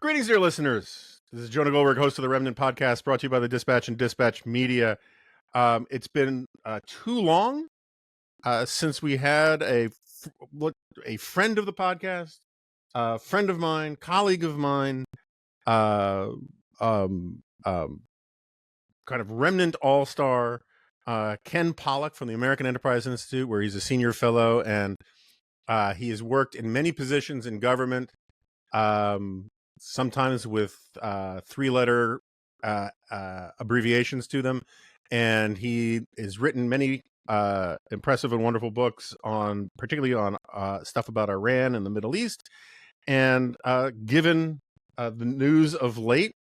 Greetings, dear listeners. This is Jonah Goldberg, host of the Remnant podcast, brought to you by the Dispatch and Dispatch Media. It's been too long since we had a friend of the podcast, a friend of mine, colleague of mine, uh, um, um, kind of Remnant all-star, Ken Pollack from the American Enterprise Institute, where he's a senior fellow, and he has worked in many positions in government. Sometimes with three-letter abbreviations to them, and he has written many impressive and wonderful books on, particularly on stuff about Iran and the Middle East. And given the news of late,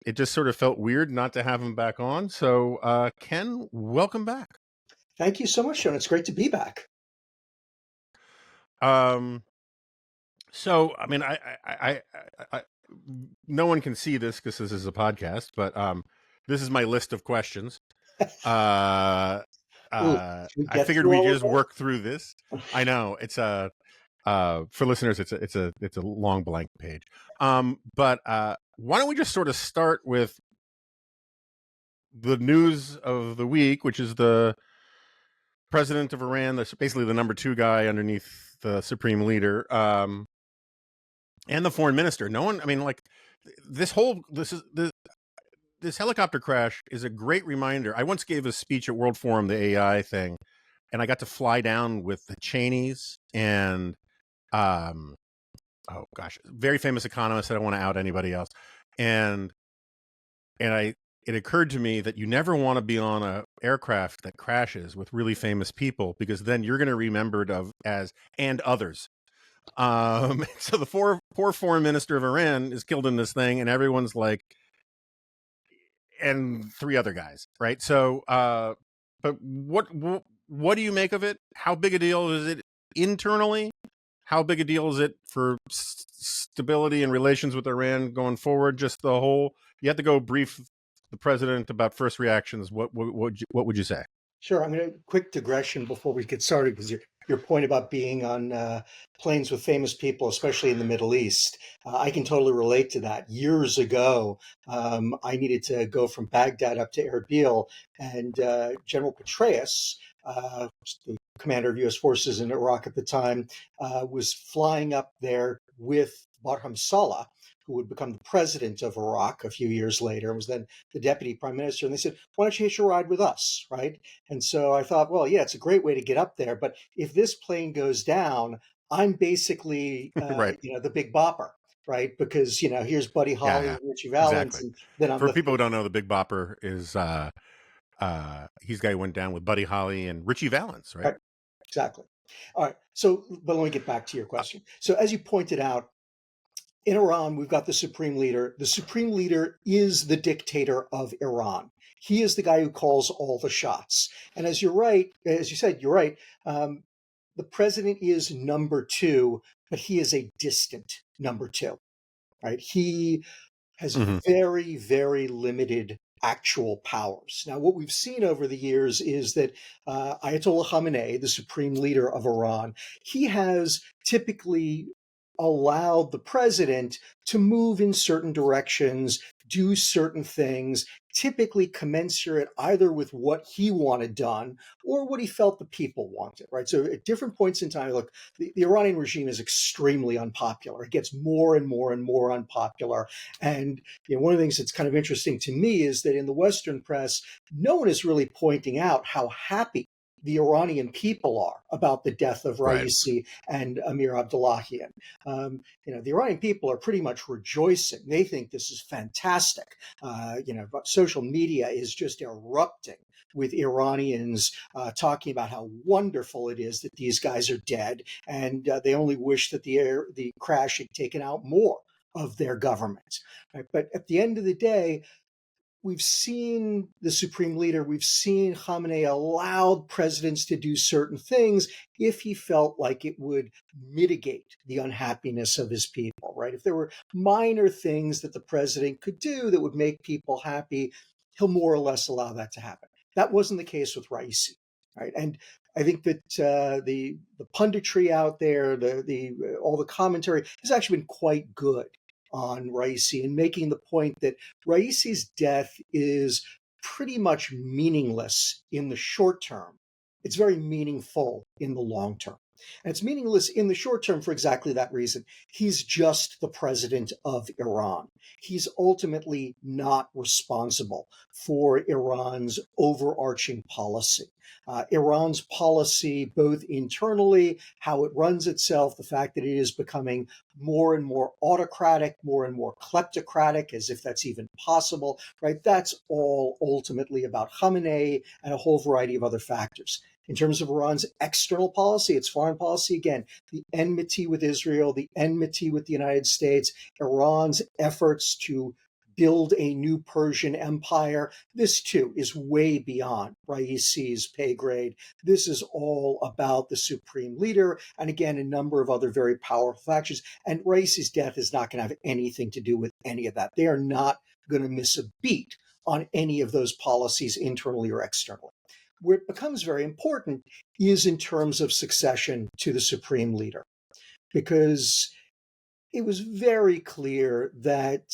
it just sort of felt weird not to have him back on. So, Ken, welcome back. Thank you so much, Sean. It's great to be back. So, I mean, I no one can see this because this is a podcast, but this is my list of questions. I figured we just work through this. I know it's for listeners, it's a long blank page. But why don't we just sort of start with the news of the week, which is the president of Iran, that's basically the number 2 guy underneath the supreme leader, and the foreign minister. No one, I mean, like this helicopter crash is a great reminder. I once gave a speech at World Forum, the AI thing, and I got to fly down with the Cheneys and, oh gosh, very famous economist. I don't want to out anybody else. And it occurred to me that you never want to be on an aircraft that crashes with really famous people, because then you're going to be remembered as and others. So the poor foreign minister of Iran is killed in this thing, and everyone's like, and 3 other guys, right? So, but what do you make of it? How big a deal is it internally? How big a deal is it for stability and relations with Iran going forward? Just the whole. You have to go brief the president about first reactions. What would you say? Sure. I'm going to quick digression before we get started, because your point about being on planes with famous people, especially in the Middle East, I can totally relate to that. Years ago, I needed to go from Baghdad up to Erbil, and General Petraeus, the commander of U.S. forces in Iraq at the time, was flying up there with Barham Saleh, who would become the president of Iraq a few years later, and was then the deputy prime minister. And they said, why don't you hitch a ride with us, right? And so I thought, well, yeah, it's a great way to get up there. But if this plane goes down, I'm basically, Right. the big bopper, right? Because, here's Buddy Holly and Richie Valens. Exactly. And then I'm For people who don't know, the Big Bopper is he's the guy who went down with Buddy Holly and Richie Valens, right? Exactly. All right. So, but let me get back to your question. So as you pointed out, in Iran, we've got the supreme leader. The supreme leader is the dictator of Iran. He is the guy who calls all the shots. And as you said, you're right. The president is number 2, but he is a distant number 2, right? He has very, very limited actual powers. Now, what we've seen over the years is that Ayatollah Khamenei, the supreme leader of Iran, he has typically allowed the president to move in certain directions, do certain things, typically commensurate either with what he wanted done or what he felt the people wanted, right? So at different points in time, look, the Iranian regime is extremely unpopular. It gets more and more and more unpopular. And one of the things that's kind of interesting to me is that in the Western press, no one is really pointing out how happy the Iranian people are about the death of Raisi and Amir Abdullahian. The Iranian people are pretty much rejoicing. They think this is fantastic. But social media is just erupting with Iranians talking about how wonderful it is that these guys are dead, and they only wish that the crash had taken out more of their government. Right? But at the end of the day, we've seen the supreme leader, we've seen Khamenei allowed presidents to do certain things if he felt like it would mitigate the unhappiness of his people, right? If there were minor things that the president could do that would make people happy, he'll more or less allow that to happen. That wasn't the case with Raisi, right? And I think that the punditry out there, all the commentary has actually been quite good on Raisi and making the point that Raisi's death is pretty much meaningless in the short term. It's very meaningful in the long term. And it's meaningless in the short term for exactly that reason. He's just the president of Iran. He's ultimately not responsible for Iran's overarching policy. Iran's policy, both internally, how it runs itself, the fact that it is becoming more and more autocratic, more and more kleptocratic, as if that's even possible, right? That's all ultimately about Khamenei and a whole variety of other factors. In terms of Iran's external policy, its foreign policy, again, the enmity with Israel, the enmity with the United States, Iran's efforts to build a new Persian empire, this too is way beyond Raisi's pay grade. This is all about the supreme leader, and again, a number of other very powerful factions. And Raisi's death is not going to have anything to do with any of that. They are not going to miss a beat on any of those policies, internally or externally. Where it becomes very important is in terms of succession to the supreme leader, because it was very clear that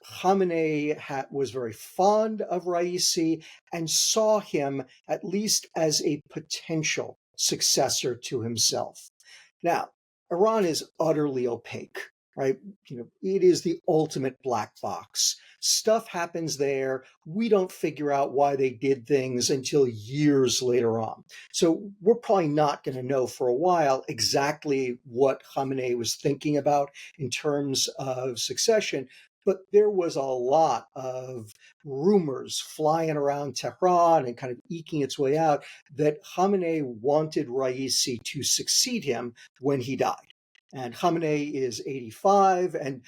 Khamenei was very fond of Raisi and saw him at least as a potential successor to himself. Now, Iran is utterly opaque, right? It is the ultimate black box. Stuff happens there. We don't figure out why they did things until years later on. So we're probably not going to know for a while exactly what Khamenei was thinking about in terms of succession. But there was a lot of rumors flying around Tehran and kind of eking its way out that Khamenei wanted Raisi to succeed him when he died. And Khamenei is 85, and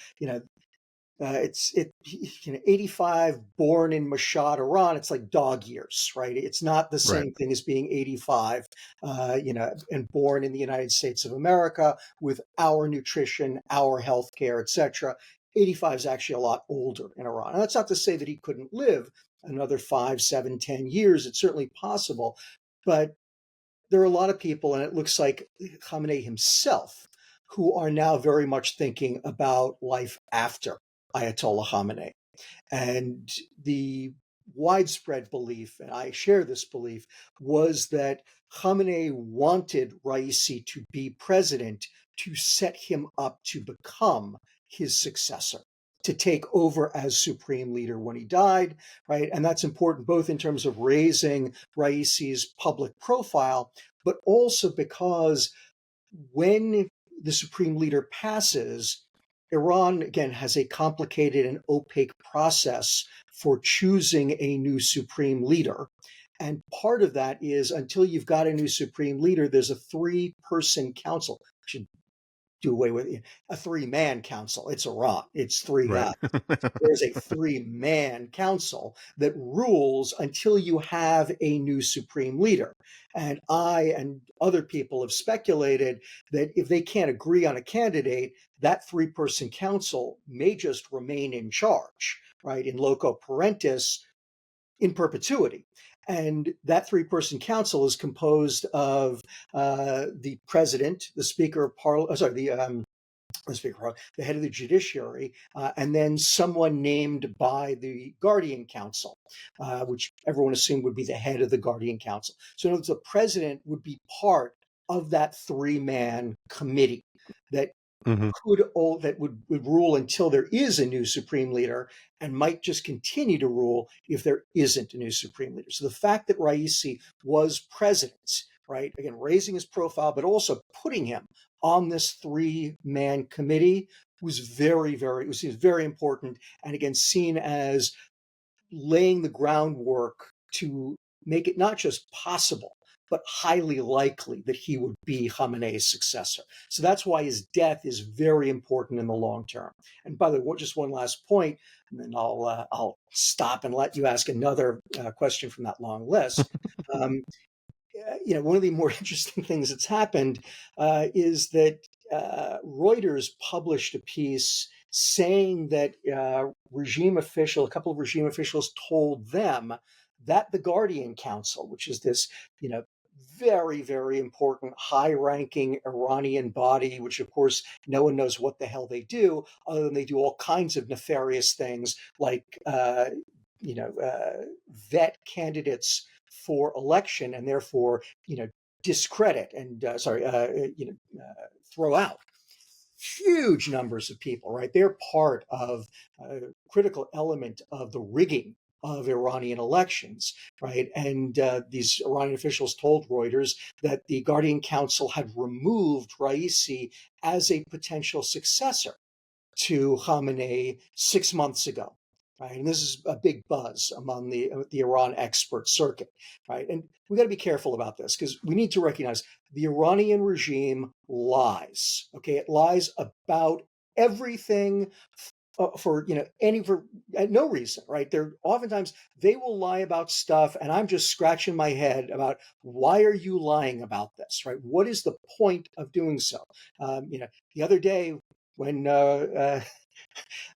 85, born in Mashhad, Iran. It's like dog years, right? It's not the same thing as being 85, and born in the United States of America with our nutrition, our healthcare, etc. 85 is actually a lot older in Iran. And that's not to say that he couldn't live another 5, 7, 10 years. It's certainly possible. But there are a lot of people, and it looks like Khamenei himself, who are now very much thinking about life after Ayatollah Khamenei. And the widespread belief, and I share this belief, was that Khamenei wanted Raisi to be president to set him up to become his successor, to take over as supreme leader when he died, right? And that's important both in terms of raising Raisi's public profile, but also because when the supreme leader passes, Iran, again, has a complicated and opaque process for choosing a new supreme leader. And part of that is until you've got a new supreme leader, there's a 3-person council. I should do away with a 3-man council. It's Iran. It's 3 guys. There's a 3-man council that rules until you have a new supreme leader. And I and other people have speculated that if they can't agree on a candidate, that 3-person council may just remain in charge, right, in loco parentis, in perpetuity. And that 3-person council is composed of the president, the speaker of parliament, the head of the judiciary, and then someone named by the Guardian Council, which everyone assumed would be the head of the Guardian Council. So in other words, the president would be part of that 3-man committee that would rule until there is a new supreme leader, and might just continue to rule if there isn't a new supreme leader. So the fact that Raisi was president, right, again, raising his profile, but also putting him on this 3-man committee was very important, and again, seen as laying the groundwork to make it not just possible, but highly likely that he would be Khamenei's successor. So that's why his death is very important in the long term. And by the way, just one last point, and then I'll stop and let you ask another question from that long list. One of the more interesting things that's happened is that Reuters published a piece saying that a couple of regime officials told them that the Guardian Council, which is this, very, very important, high-ranking Iranian body, which of course no one knows what the hell they do, other than they do all kinds of nefarious things, like vet candidates for election and therefore discredit and throw out huge numbers of people. Right, they're part of a critical element of the rigging of Iranian elections, right? And these Iranian officials told Reuters that the Guardian Council had removed Raisi as a potential successor to Khamenei 6 months ago. Right, and this is a big buzz among the Iran expert circuit, right? And we got to be careful about this because we need to recognize the Iranian regime lies. Okay, it lies about everything for no reason, right? They're oftentimes they will lie about stuff, and I'm just scratching my head about why are you lying about this, right? What is the point of doing so? The other day when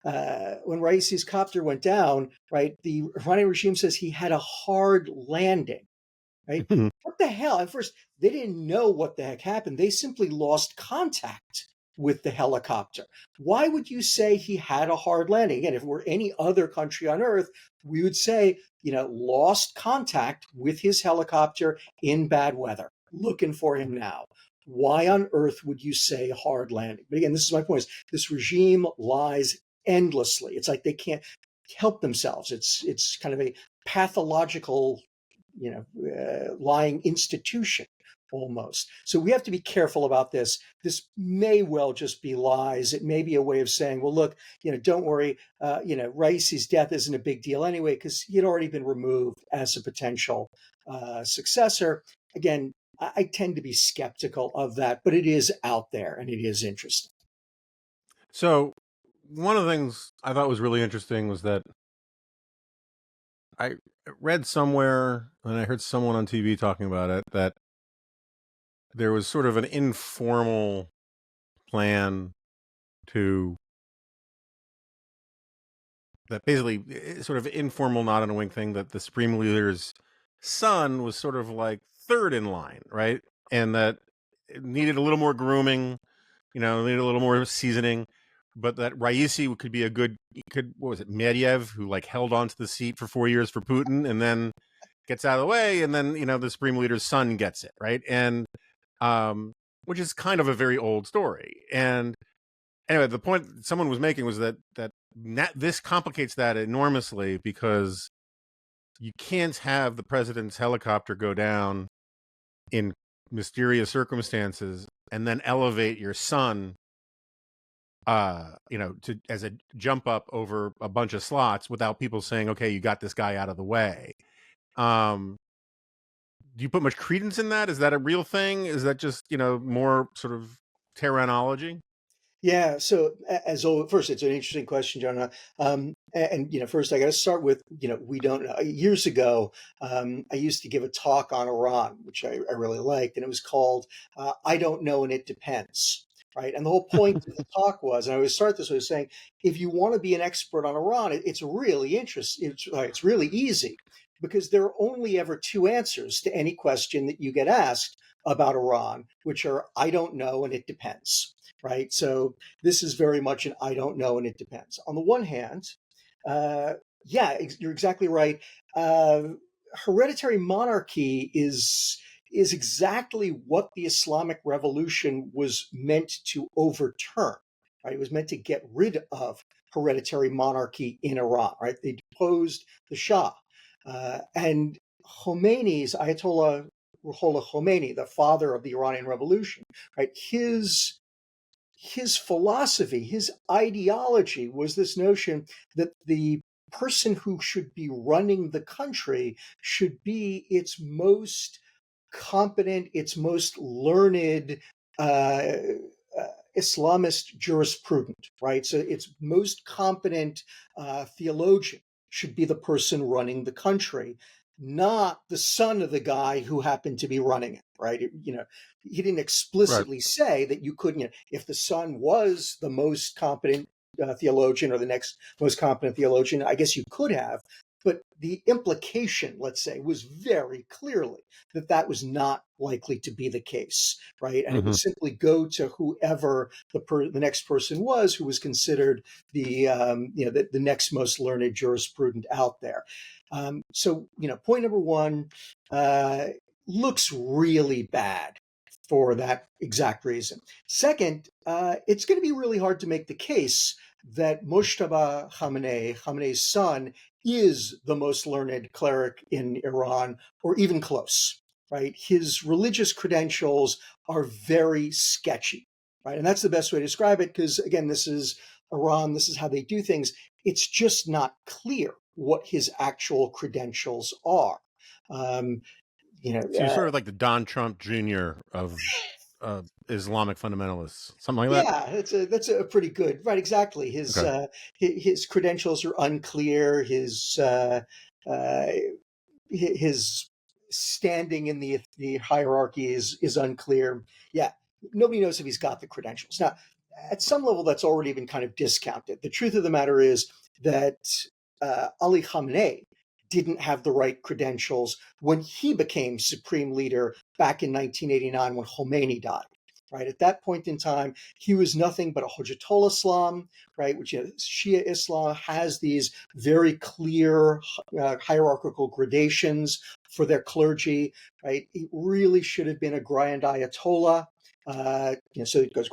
Raisi's copter went down, right, the Iranian regime says he had a hard landing, right? What the hell? At first, they didn't know what the heck happened. They simply lost contact with the helicopter. Why would you say he had a hard landing? Again, if it were any other country on Earth, we would say, lost contact with his helicopter in bad weather, looking for him now. Why on earth would you say hard landing? But again, this is my point: is this regime lies endlessly. It's like they can't help themselves. It's kind of a pathological, lying institution almost. So we have to be careful about this. This may well just be lies. It may be a way of saying, well, look, don't worry, Raisi's death isn't a big deal anyway, because he had already been removed as a potential successor. Again, I tend to be skeptical of that, but it is out there and it is interesting. So one of the things I thought was really interesting was that I read somewhere, and I heard someone on TV talking about it, that there was sort of an informal plan that basically sort of informal nod and a wink thing, that the Supreme Leader's son was sort of like third in line, right? And that it needed a little more grooming, needed a little more seasoning, but that Raisi could be what was it, Medvedev, who like held onto the seat for 4 years for Putin and then gets out of the way, and then, the Supreme Leader's son gets it, right? And which is kind of a very old story. And anyway, the point someone was making was that this complicates that enormously, because you can't have the president's helicopter go down in mysterious circumstances and then elevate your son, as a jump up over a bunch of slots without people saying, okay, you got this guy out of the way. Do you put much credence in that? Is that a real thing? Is that just, more sort of Tehranology? Yeah. So as always, first, it's an interesting question, Jonah. First, I got to start with, we don't know. Years ago, I used to give a talk on Iran, which I really liked, and it was called "I Don't Know and It Depends." Right. And the whole point of the talk was, and I always start this way, saying, if you want to be an expert on Iran, it's really interesting. It's really easy, because there are only ever two answers to any question that you get asked about Iran, which are "I don't know" and "it depends." Right. So this is very much an "I don't know" and "it depends." On the one hand, you're exactly right. Hereditary monarchy is exactly what the Islamic Revolution was meant to overturn. Right. It was meant to get rid of hereditary monarchy in Iran. Right. They deposed the Shah, and Khomeini's Ayatollah Ruhollah Khomeini, the father of the Iranian Revolution. Right. His philosophy, his ideology was this notion that the person who should be running the country should be its most competent, its most learned Islamist jurisprudent, right? So its most competent theologian should be the person running the country, not the son of the guy who happened to be running it, right? He didn't explicitly say that you couldn't, if the son was the most competent theologian or the next most competent theologian, I guess you could have, But the implication, let's say, was very clearly that that was not likely to be the case, right? And it would simply go to whoever the next person was, who was considered the next most learned jurisprudent out there. So point number one looks really bad for that exact reason. Second, it's going to be really hard to make the case that Mujtaba Khamenei's son, is the most learned cleric in Iran, or even close, right? His religious credentials are very sketchy, right? And that's the best way to describe it, because again, this is Iran, this is how they do things. It's just not clear what his actual credentials are. So you're sort of like the Don Trump Jr. of Islamic fundamentalists, something like that. Yeah, that's a pretty good, right? Exactly. His credentials are unclear. His standing in the hierarchy is unclear. Yeah, nobody knows if he's got the credentials. Now, at some level, that's already been kind of discounted. The truth of the matter is that Ali Khamenei didn't have the right credentials when he became supreme leader back in 1989 when Khomeini died. Right at that point in time, he was nothing but a Hujjatul Islam, right? Which Shia Islam has these very clear hierarchical gradations for their clergy, right? It really should have been a Grand Ayatollah. So it goes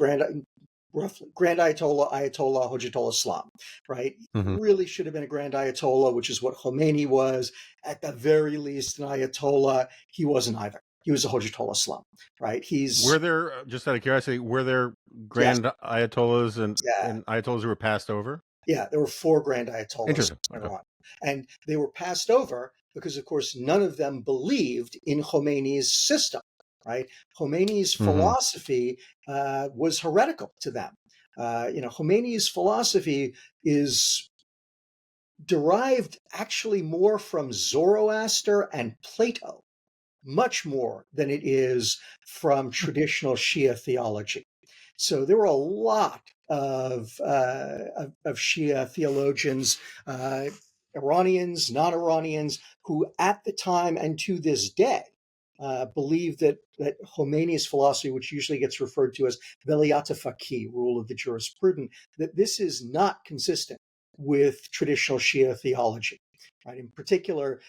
roughly Grand Ayatollah, Ayatollah, Hujjatul Islam, right? Really should have been a Grand Ayatollah, which is what Khomeini was. At the very least, an Ayatollah. He wasn't either. He was a Hujjatul Islam, right? Were there, just out of curiosity, Grand Ayatollahs and Ayatollahs who were passed over? Yeah, there were 4 Grand Ayatollahs in Iran. And they were passed over because, of course, none of them believed in Khomeini's system, right? Khomeini's philosophy was heretical to them. Khomeini's philosophy is derived actually more from Zoroaster and Plato, much more than it is from traditional Shia theology. So there were a lot of Shia theologians, Iranians, non-Iranians, who at the time and to this day believe that Khomeini's philosophy, which usually gets referred to as Veliyat Faqih, rule of the jurisprudent, that this is not consistent with traditional Shia theology. Right? In particular,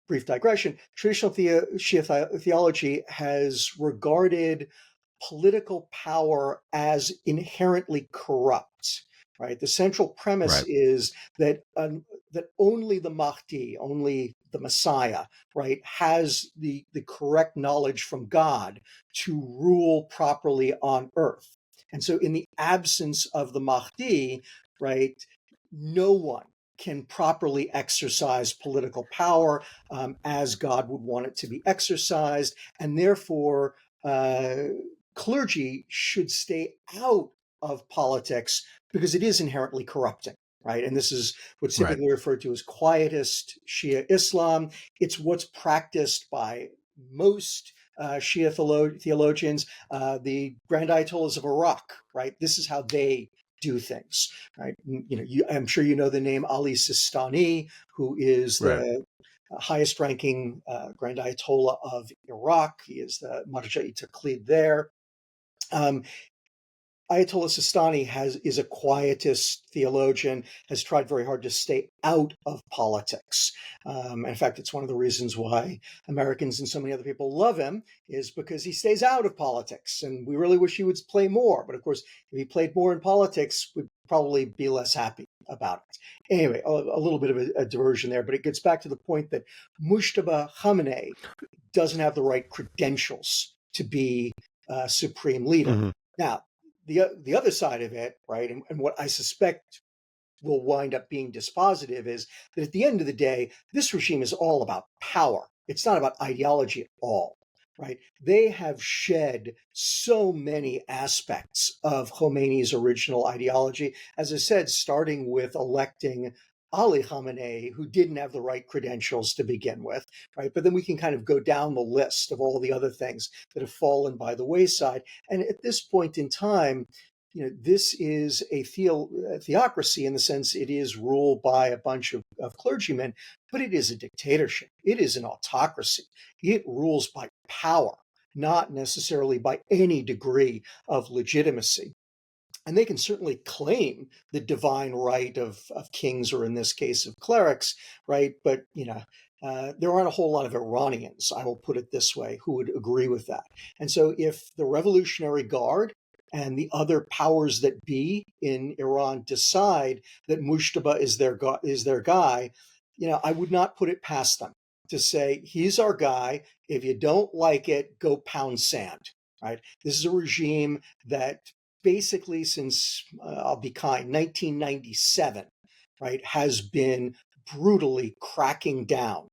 brief digression, traditional Shia theology has regarded political power as inherently corrupt, right? The central premise is that that only the Mahdi, only the Messiah, right, has the correct knowledge from God to rule properly on earth. And so in the absence of the Mahdi, right, no one can properly exercise political power as God would want it to be exercised, and therefore clergy should stay out of politics because it is inherently corrupting, right? And this is what's typically referred to as quietist Shia Islam. It's what's practiced by most Shia theologians, the Grand Ayatollahs of Iraq, right? This is how they do things, right? I'm sure you know the name Ali Sistani, who is the highest ranking Grand Ayatollah of Iraq. He is the Marja'i Taqlid there. Ayatollah Sistani is a quietist theologian, has tried very hard to stay out of politics. In fact, it's one of the reasons why Americans and so many other people love him, is because he stays out of politics. And we really wish he would play more. But of course, if he played more in politics, we'd probably be less happy about it. Anyway, a little bit of a diversion there, but it gets back to the point that Mujtaba Khamenei doesn't have the right credentials to be supreme leader. Now, the other side of it, right, and what I suspect will wind up being dispositive is that at the end of the day, this regime is all about power. It's not about ideology at all, right? They have shed so many aspects of Khomeini's original ideology, as I said, starting with electing Ali Khamenei, who didn't have the right credentials to begin with, right? But then we can kind of go down the list of all the other things that have fallen by the wayside. And at this point in time, this is a theocracy in the sense it is ruled by a bunch of clergymen, but it is a dictatorship. It is an autocracy. It rules by power, not necessarily by any degree of legitimacy. And they can certainly claim the divine right of kings, or in this case of clerics, right? But, there aren't a whole lot of Iranians, I will put it this way, who would agree with that. And so if the Revolutionary Guard and the other powers that be in Iran decide that Mujtaba is their guy, I would not put it past them to say, he's our guy. If you don't like it, go pound sand, right? This is a regime that basically since, I'll be kind, 1997, right, has been brutally cracking down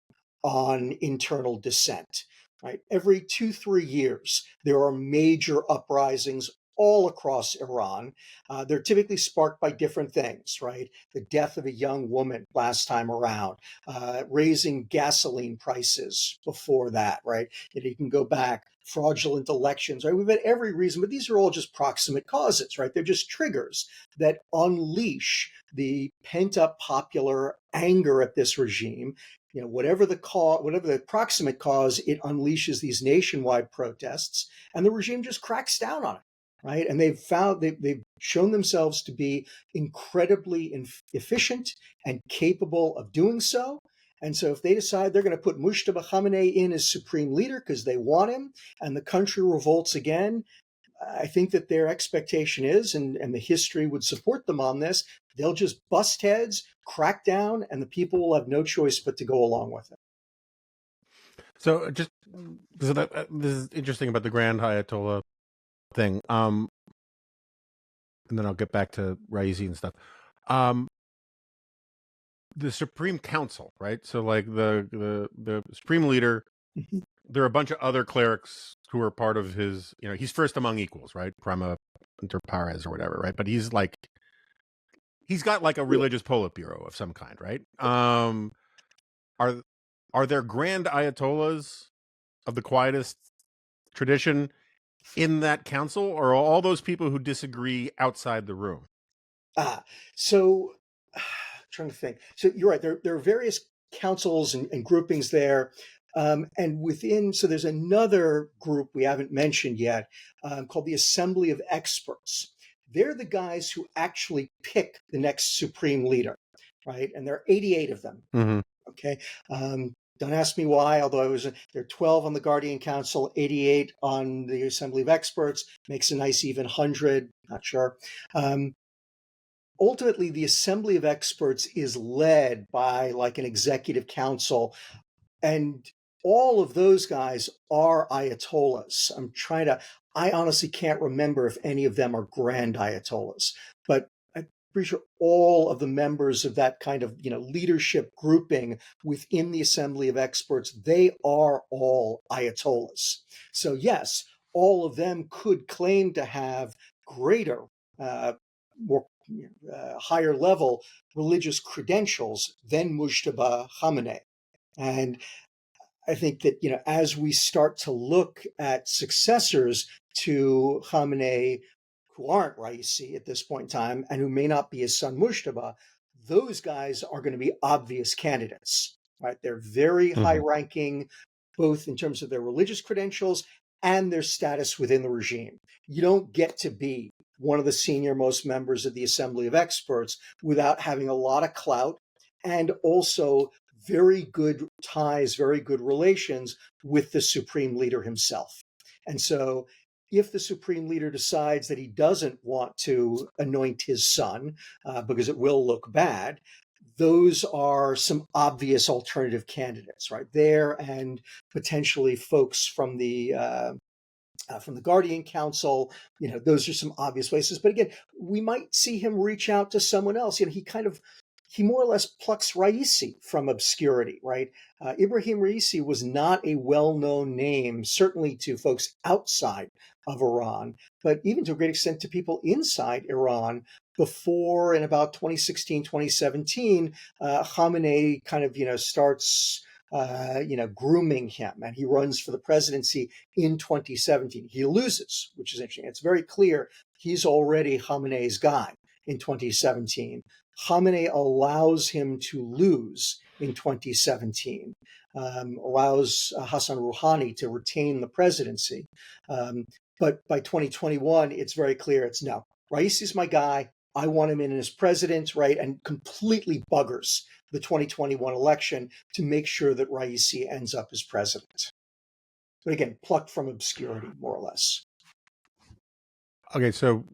on internal dissent, right? Every 2-3 years, there are major uprisings all across Iran. They're typically sparked by different things, right? The death of a young woman last time around, raising gasoline prices before that, right? You can go back, fraudulent elections, right? We've had every reason, but these are all just proximate causes, right? They're just triggers that unleash the pent-up popular anger at this regime. Whatever the proximate cause, it unleashes these nationwide protests, and the regime just cracks down on it. Right, and they've shown themselves to be incredibly efficient and capable of doing so. And so, if they decide they're going to put Mujtaba Khamenei in as supreme leader because they want him, and the country revolts again, I think that their expectation is, and the history would support them on this, they'll just bust heads, crack down, and the people will have no choice but to go along with it. So, just this is interesting about the Grand Ayatollah thing, and then I'll get back to Raisi and stuff. The Supreme Council, right? So, like the Supreme Leader, there are a bunch of other clerics who are part of his. He's first among equals, right? Prima inter pares or whatever, right? But he's got like a religious Politburo of some kind, right? Are there Grand Ayatollahs of the quietist tradition in that council, or are all those people who disagree outside the room? So I'm trying to think. So you're right. There are various councils and groupings there. And within, so there's another group we haven't mentioned yet called the Assembly of Experts. They're the guys who actually pick the next supreme leader, right? And there are 88 of them. Mm-hmm. Okay. Don't ask me why, although there are 12 on the Guardian Council, 88 on the Assembly of Experts, makes a nice even 100, not sure. Ultimately, the Assembly of Experts is led by like an executive council, and all of those guys are Ayatollahs. I honestly can't remember if any of them are Grand Ayatollahs, but I'm pretty sure all of the members of that kind of leadership grouping within the Assembly of Experts, they are all Ayatollahs. So yes, all of them could claim to have greater, more higher level religious credentials than Mujtaba Khamenei. And I think that, as we start to look at successors to Khamenei who aren't Raisi at this point in time and who may not be his son Mujtaba, those guys are going to be obvious candidates, right? They're very high ranking, both in terms of their religious credentials and their status within the regime. You don't get to be one of the senior most members of the Assembly of Experts without having a lot of clout and also very good ties, very good relations with the supreme leader himself. And so if the supreme leader decides that he doesn't want to anoint his son because it will look bad, those are some obvious alternative candidates right there, and potentially folks from the Guardian Council. Those are some obvious places. But again, we might see him reach out to someone else. He more or less plucks Raisi from obscurity, right? Ebrahim Raisi was not a well-known name, certainly to folks outside of Iran, but even to a great extent to people inside Iran. Before, in about 2016, 2017, Khamenei kind of, starts grooming him, and he runs for the presidency in 2017. He loses, which is interesting. It's very clear he's already Khamenei's guy in 2017. Khamenei allows him to lose in 2017, allows Hassan Rouhani to retain the presidency. But by 2021, it's very clear it's no. Raisi's my guy. I want him in as president, right? And completely buggers the 2021 election to make sure that Raisi ends up as president. But again, plucked from obscurity, more or less. Okay, so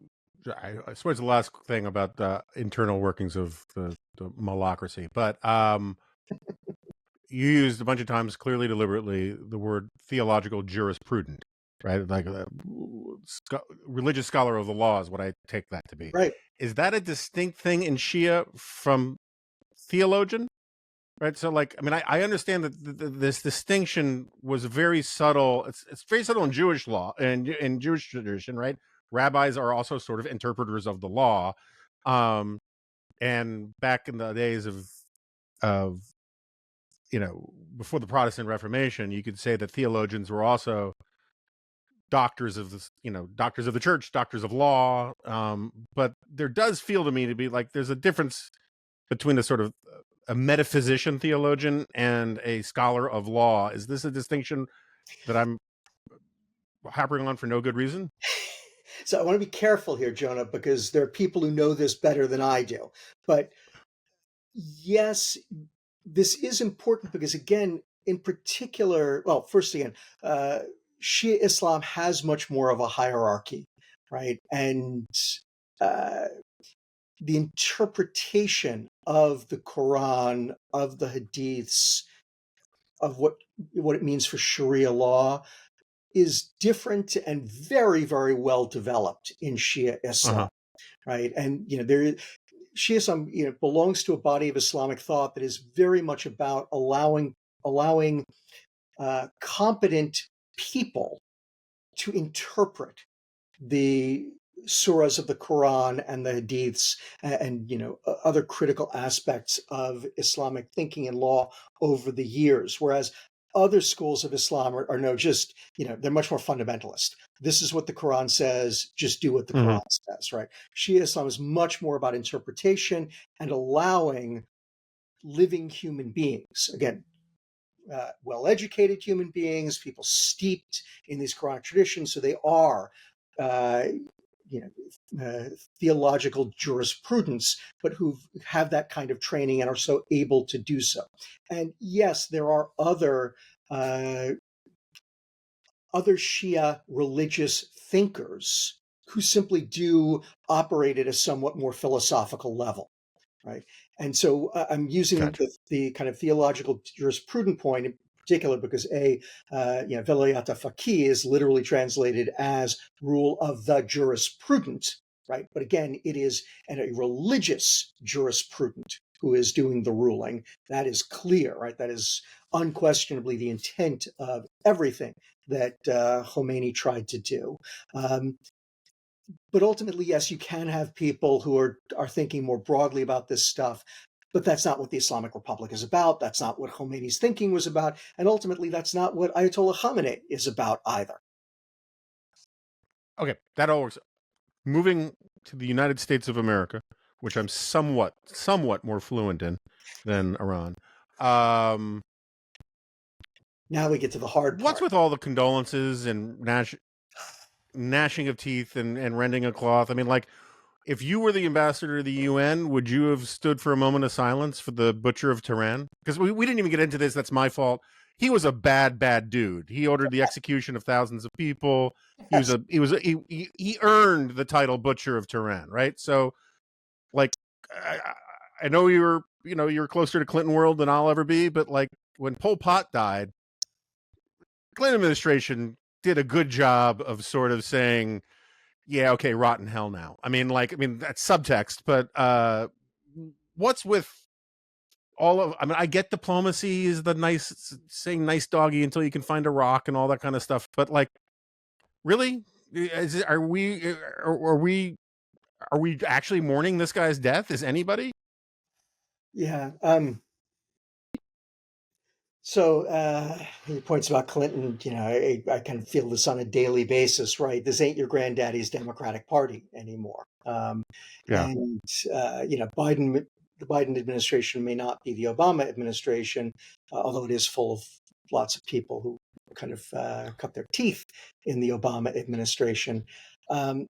I suppose the last thing about the internal workings of the malocracy, but you used a bunch of times, clearly, deliberately, the word theological jurisprudent, right? Like religious scholar of the law is what I take that to be. Right. Is that a distinct thing in Shia from theologian? Right. So, like, I mean, I understand that this distinction was very subtle. It's very subtle in Jewish law and in Jewish tradition, right? Rabbis are also sort of interpreters of the law. And back in the days of before the Protestant Reformation, you could say that theologians were also doctors of this, doctors of the church, doctors of law. But there does feel to me to be like there's a difference between a sort of a metaphysician theologian and a scholar of law. Is this a distinction that I'm harping on for no good reason? So I want to be careful here, Jonah, because there are people who know this better than I do. But yes, this is important because, again, in particular, well, first again, Shia Islam has much more of a hierarchy, right? And the interpretation of the Quran, of the Hadiths, of what it means for Sharia law is different and very, very well developed in Shia Islam, right? And Shia Islam belongs to a body of Islamic thought that is very much about allowing competent people to interpret the surahs of the Quran and the Hadiths and other critical aspects of Islamic thinking and law over the years, whereas other schools of Islam are no, just, they're much more fundamentalist. This is what the Quran says, just do what the Quran says, right? Shia Islam is much more about interpretation and allowing living human beings, again, well-educated human beings, people steeped in these Quranic traditions, so they are theological jurisprudence, but who have that kind of training and are so able to do so. And yes, there are other Shia religious thinkers who simply do operate at a somewhat more philosophical level, right? And so I'm using the kind of theological jurisprudent point in particular because Velayat Faqih is literally translated as rule of the jurisprudent, right? But again, it is a religious jurisprudent who is doing the ruling. That is clear, right? That is unquestionably the intent of everything that Khomeini tried to do. But ultimately, yes, you can have people who are thinking more broadly about this stuff, but that's not what the Islamic Republic is about. That's not what Khomeini's thinking was about. And ultimately, that's not what Ayatollah Khamenei is about either. Okay, that all works. Moving to the United States of America, which I'm somewhat more fluent in than Iran. Now we get to the hard part. What's with all the condolences and gnashing of teeth and rending of cloth? I mean, like, if you were the ambassador to the UN, would you have stood for a moment of silence for the butcher of Tehran? Because we didn't even get into this. That's my fault. He was a bad dude. He ordered the execution of thousands of people. He earned the title butcher of Tehran, right? So, like, I know you're closer to Clinton world than I'll ever be, but like when Pol Pot died, the Clinton administration did a good job of sort of saying, yeah, okay, rotten hell now. I mean, that's subtext, but what's with I get diplomacy is the saying nice doggy until you can find a rock and all that kind of stuff. But like, really, are we actually mourning this guy's death? Is anybody? Yeah. So he points about Clinton, I kind of feel this on a daily basis, right? This ain't your granddaddy's Democratic Party anymore. Yeah. And, Biden, the Biden administration may not be the Obama administration, although it is full of lots of people who kind of cut their teeth in the Obama administration. Um,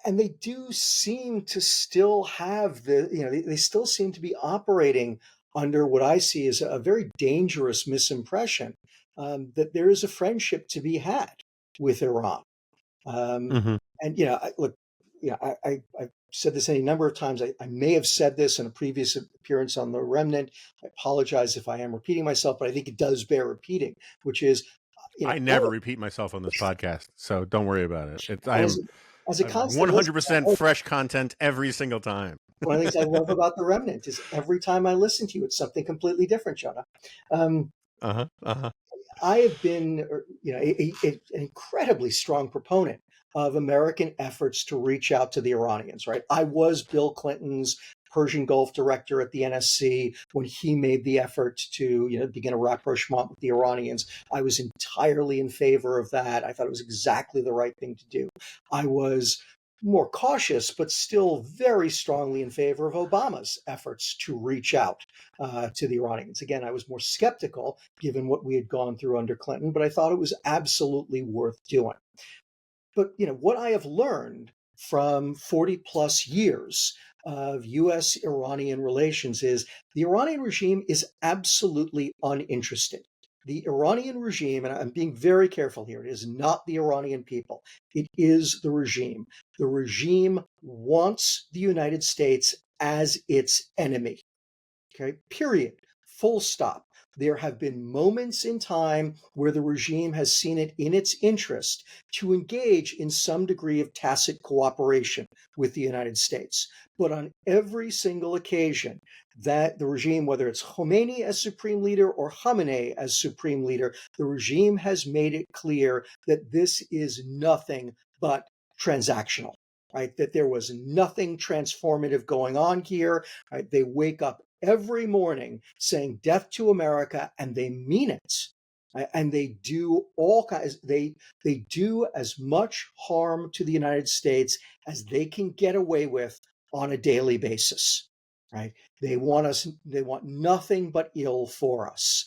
and they do seem to still have they still seem to be operating under what I see as a very dangerous misimpression that there is a friendship to be had with Iran. Um, Hmm. and look, I've said this any number of times. I may have said this in a previous appearance on the Remnant. I apologize if I am repeating myself, but I think it does bear repeating, which is, I never repeat myself on this podcast, so don't worry about it. I am as a constant listener, 100% fresh content every single time. one of the things I love about the Remnant is every time I listen to you, it's something completely different, Jonah. Um, Uh-huh. Uh-huh. I have been, an incredibly strong proponent of American efforts to reach out to the Iranians, right? I was Bill Clinton's Persian Gulf director at the NSC when he made the effort to, begin a rapprochement with the Iranians. I was entirely in favor of that. I thought it was exactly the right thing to do. I was more cautious, but still very strongly in favor of Obama's efforts to reach out to the Iranians. Again, I was more skeptical given what we had gone through under Clinton, but I thought it was absolutely worth doing. But what I have learned from 40 plus years of US Iranian relations is the Iranian regime is absolutely uninterested. The Iranian regime, and I'm being very careful here, it is not the Iranian people, it is the regime. The regime wants the United States as its enemy. Okay, period. Full stop. There have been moments in time where the regime has seen it in its interest to engage in some degree of tacit cooperation with the United States. But on every single occasion that the regime, whether it's Khomeini as supreme leader or Khamenei as supreme leader, the regime has made it clear that this is nothing but transactional. Right, that there was nothing transformative going on here. Right, they wake up every morning saying death to America, and they mean it. Right? And they do all kinds. They do as much harm to the United States as they can get away with on a daily basis. Right? They want us. They want nothing but ill for us.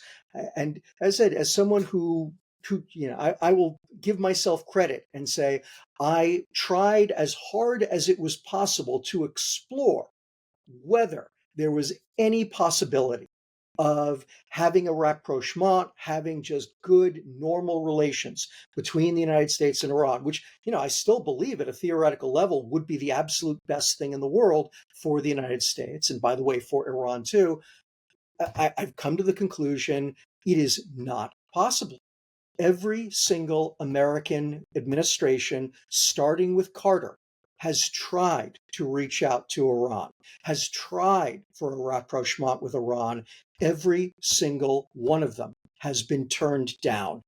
And as I said, as someone who I will give myself credit and say I tried as hard as it was possible to explore whether there was any possibility of having a rapprochement, having just good, normal relations between the United States and Iran, which, I still believe at a theoretical level would be the absolute best thing in the world for the United States. And by the way, for Iran too. I've come to the conclusion it is not possible. Every single American administration, starting with Carter, has tried to reach out to Iran, has tried for a rapprochement with Iran. Every single one of them has been turned down.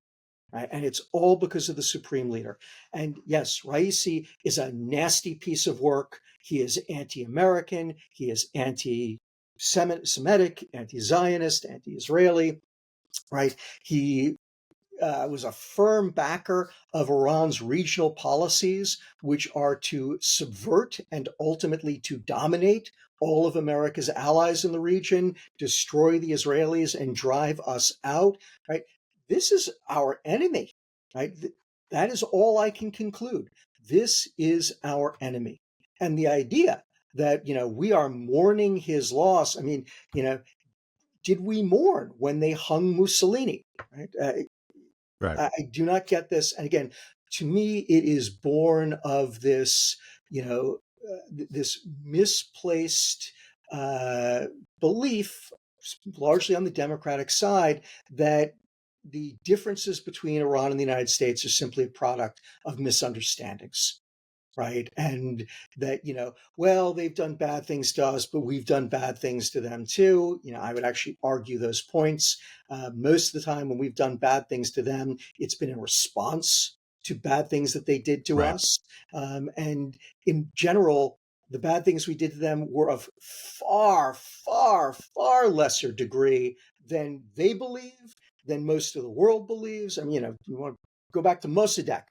Right? And it's all because of the supreme leader. And yes, Raisi is a nasty piece of work. He is anti-American. He is anti-Semitic, anti-Zionist, anti-Israeli. Right? He was a firm backer of Iran's regional policies, which are to subvert and ultimately to dominate all of America's allies in the region, destroy the Israelis, and drive us out. Right? This is our enemy. Right? That is all I can conclude. This is our enemy. And the idea that, we are mourning his loss. I mean, did we mourn when they hung Mussolini? Right? Right. I do not get this. And again, to me, it is born of this, this misplaced belief, largely on the Democratic side, that the differences between Iran and the United States are simply a product of misunderstandings. Right. And that, well, they've done bad things to us, but we've done bad things to them too. I would actually argue those points. Most of the time when we've done bad things to them, it's been in response to bad things that they did to Right. us. And in general, the bad things we did to them were of far, far, far lesser degree than they believe than most of the world believes. I mean, you want to go back to Mossadegh.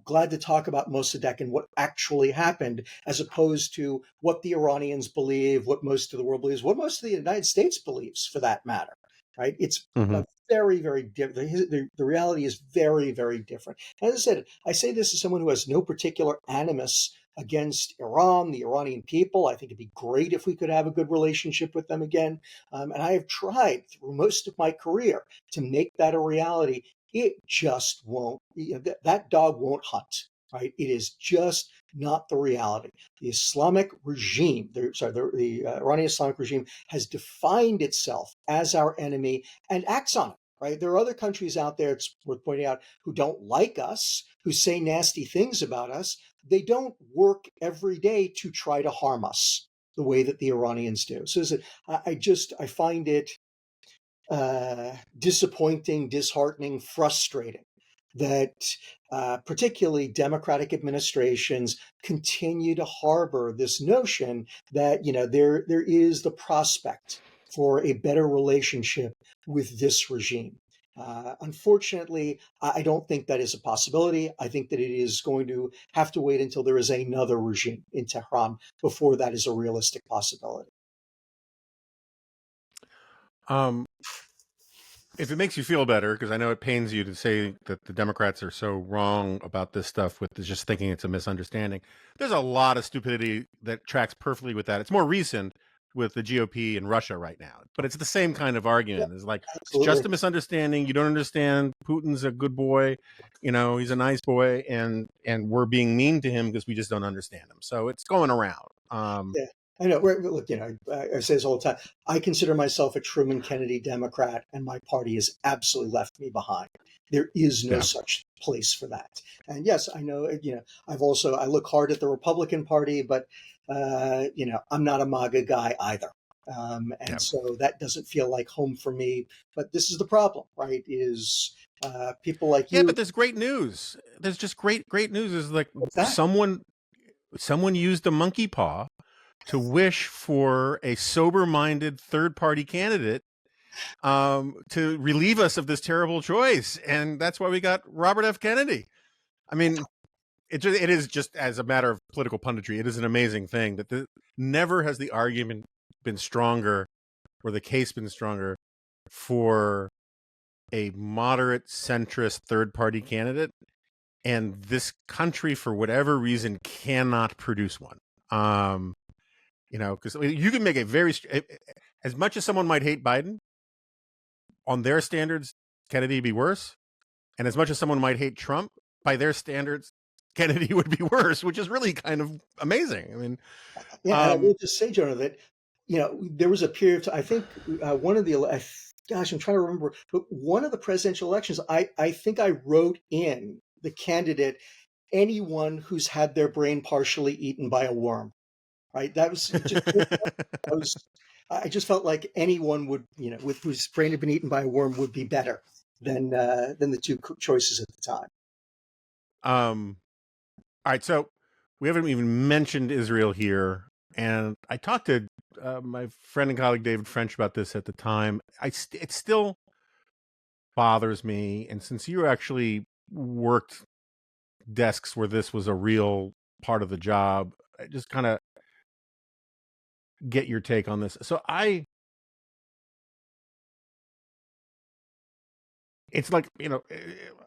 Glad to talk about Mossadegh and what actually happened, as opposed to what the Iranians believe, what most of the world believes, what most of the United States believes, for that matter. Right? It's Mm-hmm. very, very different. The reality is very, very different. As I said, I say this as someone who has no particular animus against Iran, the Iranian people. I think it'd be great if we could have a good relationship with them again. And I have tried through most of my career to make that a reality. It just won't. That dog won't hunt. Right? It is just not the reality. The Islamic regime, the Iranian Islamic regime, has defined itself as our enemy and acts on it. Right? There are other countries out there, it's worth pointing out, who don't like us, who say nasty things about us. They don't work every day to try to harm us the way that the Iranians do. So I find it disappointing, disheartening, frustrating that particularly democratic administrations continue to harbor this notion that there is the prospect for a better relationship with this regime. Unfortunately, I don't think that is a possibility. I think that it is going to have to wait until there is another regime in Tehran before that is a realistic possibility. If it makes you feel better, because I know it pains you to say that the Democrats are so wrong about this stuff with just thinking it's a misunderstanding, there's a lot of stupidity that tracks perfectly with that. It's more recent with the GOP in Russia right now, but it's the same kind of Yeah, argument. It's like, it's just absolutely. a misunderstanding. You don't understand. Putin's a good boy. He's a nice boy, and we're being mean to him because we just don't understand him. So it's going around. Yeah, I know. Look, I say this all the time. I consider myself a Truman Kennedy Democrat, and my party has absolutely left me behind. There is no Yeah. such place for that. And yes, I know. I look hard at the Republican Party, but I'm not a MAGA guy either. Yeah. And so that doesn't feel like home for me. But this is the problem, right? Is people like Yeah, you? but there's great news. There's just great news. Is like What's that? someone used a monkey paw to wish for a sober-minded third-party candidate to relieve us of this terrible choice, and that's why we got Robert F. Kennedy. I mean, it is just, as a matter of political punditry, it is an amazing thing that never has the argument been stronger, or the case been stronger, for a moderate centrist third-party candidate, and this country, for whatever reason, cannot produce one. Because you can make a very, as much as someone might hate Biden, on their standards, Kennedy would be worse. And as much as someone might hate Trump, by their standards, Kennedy would be worse, which is really kind of amazing. I mean, Yeah, and I will just say, Jonah, that there was a period of time. I think one of the gosh, I'm trying to remember, but one of the presidential elections, I think I wrote in the candidate anyone who's had their brain partially eaten by a worm. Right? That was just I was I just felt like anyone would with whose brain had been eaten by a worm would be better than the two choices at the time. all right. So we haven't even mentioned Israel here. And I talked to my friend and colleague David French about this at the time. It still bothers me. And since you actually worked desks where this was a real part of the job, I just kind of get your take on this. So it's like,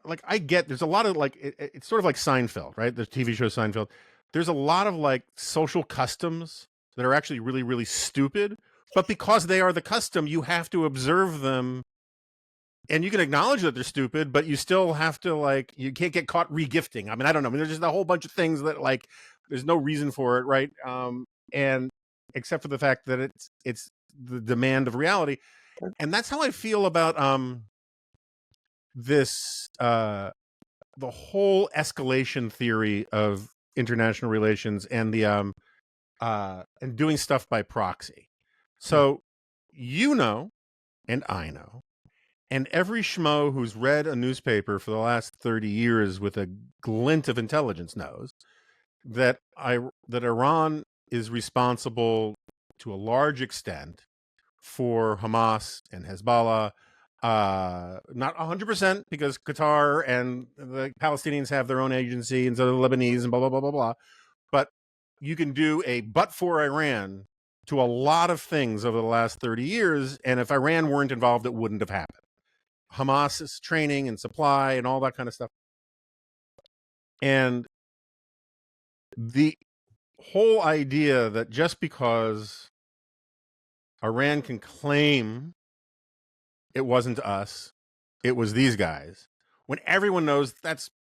like I get, there's a lot of like, it's sort of like Seinfeld, right? The TV show Seinfeld. There's a lot of like social customs that are actually really, really stupid, but because they are the custom, you have to observe them, and you can acknowledge that they're stupid, but you still have to, like, you can't get caught regifting. I mean, I don't know. I mean, there's just a whole bunch of things that, like, there's no reason for it, right? And except for the fact that it's the demand of reality. And that's how I feel about this the whole escalation theory of international relations and the and doing stuff by proxy. So and I know, and every schmo who's read a newspaper for the last 30 years with a glint of intelligence knows that Iran is responsible to a large extent for Hamas and Hezbollah, Not 100% because Qatar and the Palestinians have their own agency, and so the Lebanese and blah blah blah blah blah. But you can do a but for Iran to a lot of things over the last 30 years, and if Iran weren't involved, it wouldn't have happened. Hamas's training and supply and all that kind of stuff. And the whole idea that just because Iran can claim it wasn't us, it was these guys, when everyone knows that's,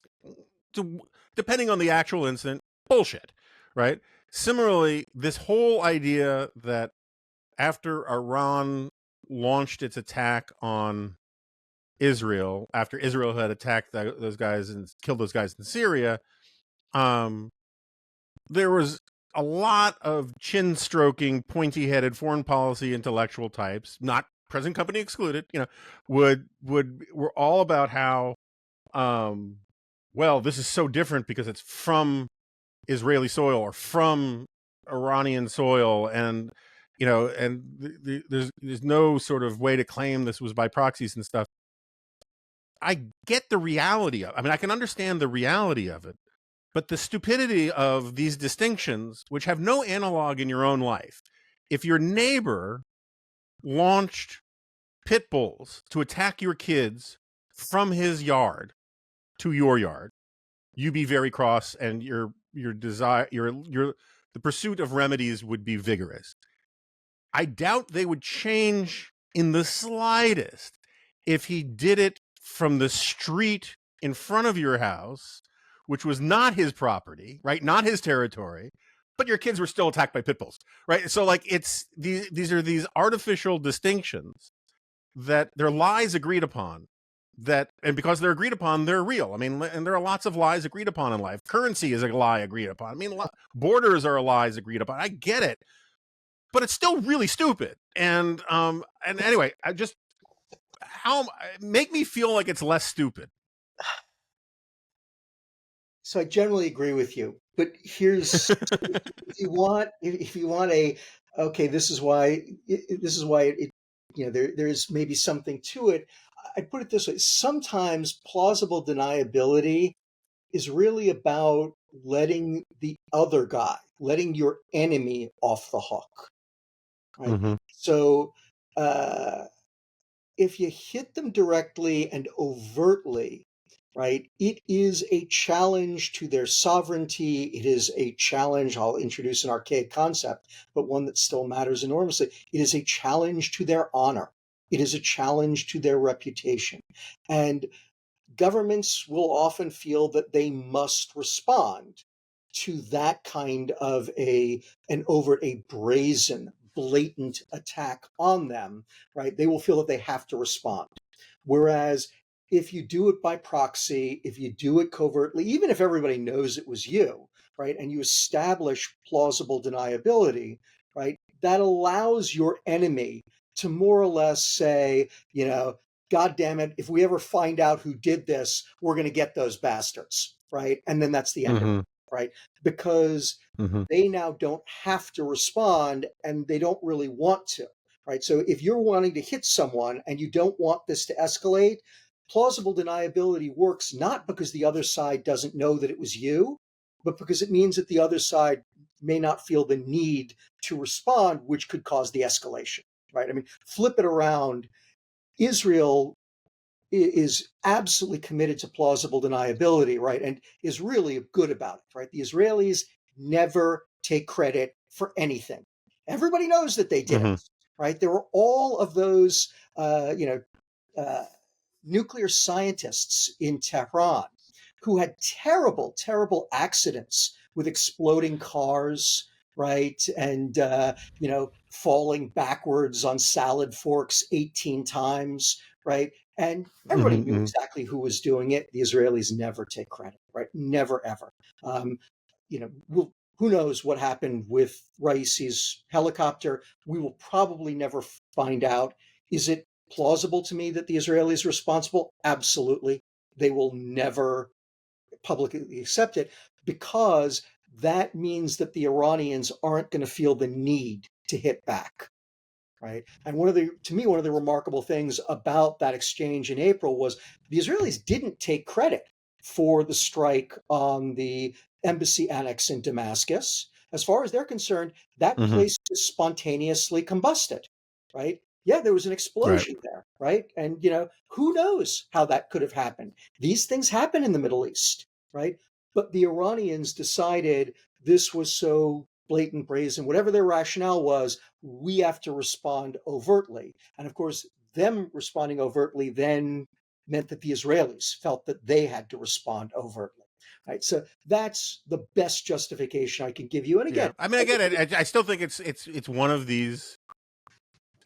depending on the actual incident, bullshit, right? Similarly, this whole idea that after Iran launched its attack on Israel, after Israel had attacked those guys and killed those guys in Syria, there was a lot of chin-stroking, pointy-headed foreign policy intellectual types, not present company excluded, were all about how, well, this is so different because it's from Israeli soil or from Iranian soil, and there's no sort of way to claim this was by proxies and stuff. I get the reality of, I can understand the reality of it, but the stupidity of these distinctions, which have no analog in your own life. If your neighbor launched pit bulls to attack your kids from his yard to your yard, you'd be very cross, and your desire, the pursuit of remedies would be vigorous. I doubt they would change in the slightest if he did it from the street in front of your house, which was not his property, right? Not his territory, but your kids were still attacked by pit bulls, right? So like these are these artificial distinctions that they're lies agreed upon, and because they're agreed upon, they're real. And there are lots of lies agreed upon in life. Currency is a lie agreed upon. Borders are lies agreed upon. I get it, but it's still really stupid. And anyway, make me feel like it's less stupid. So I generally agree with you, but here's if you want okay, this is why it there's maybe something to it. I put it this way: sometimes plausible deniability is really about letting the other guy, letting your enemy off the hook, right? Mm-hmm. So if you hit them directly and overtly, right, it is a challenge to their sovereignty. It is a challenge. I'll introduce an archaic concept, but one that still matters enormously. It is a challenge to their honor. It is a challenge to their reputation. And governments will often feel that they must respond to that kind of an overt, a brazen, blatant attack on them, right? They will feel that they have to respond. Whereas if you do it by proxy, if you do it covertly, even if everybody knows it was you, right, and you establish plausible deniability, right, that allows your enemy to more or less say, God damn it, if we ever find out who did this, we're going to get those bastards, right? And then that's the end of it, right? Because they now don't have to respond, and they don't really want to, right? So if you're wanting to hit someone and you don't want this to escalate, plausible deniability works not because the other side doesn't know that it was you, but because it means that the other side may not feel the need to respond, which could cause the escalation, right? Flip it around. Israel is absolutely committed to plausible deniability, right? And is really good about it, right? The Israelis never take credit for anything. Everybody knows that they did it, right? There were all of those, nuclear scientists in Tehran who had terrible, terrible accidents with exploding cars, right? And, falling backwards on salad forks 18 times, right? And everybody knew exactly who was doing it. The Israelis never take credit, right? Never, ever. Who knows what happened with Raisi's helicopter? We will probably never find out. Is it plausible to me that the Israelis are responsible? Absolutely. They will never publicly accept it, because that means that the Iranians aren't going to feel the need to hit back, right? And to me, one of the remarkable things about that exchange in April was the Israelis didn't take credit for the strike on the embassy annex in Damascus. As far as they're concerned, that Mm-hmm. place just spontaneously combusted, right? Yeah, there was an Right. explosion there, right? And who knows how that could have happened? These things happen in the Middle East, right? But the Iranians decided this was so blatant, brazen, whatever their rationale was, we have to respond overtly. And of course, them responding overtly then meant that the Israelis felt that they had to respond overtly. Right. So that's the best justification I can give you. And Yeah. again, I mean, I get it. I still think it's one of these.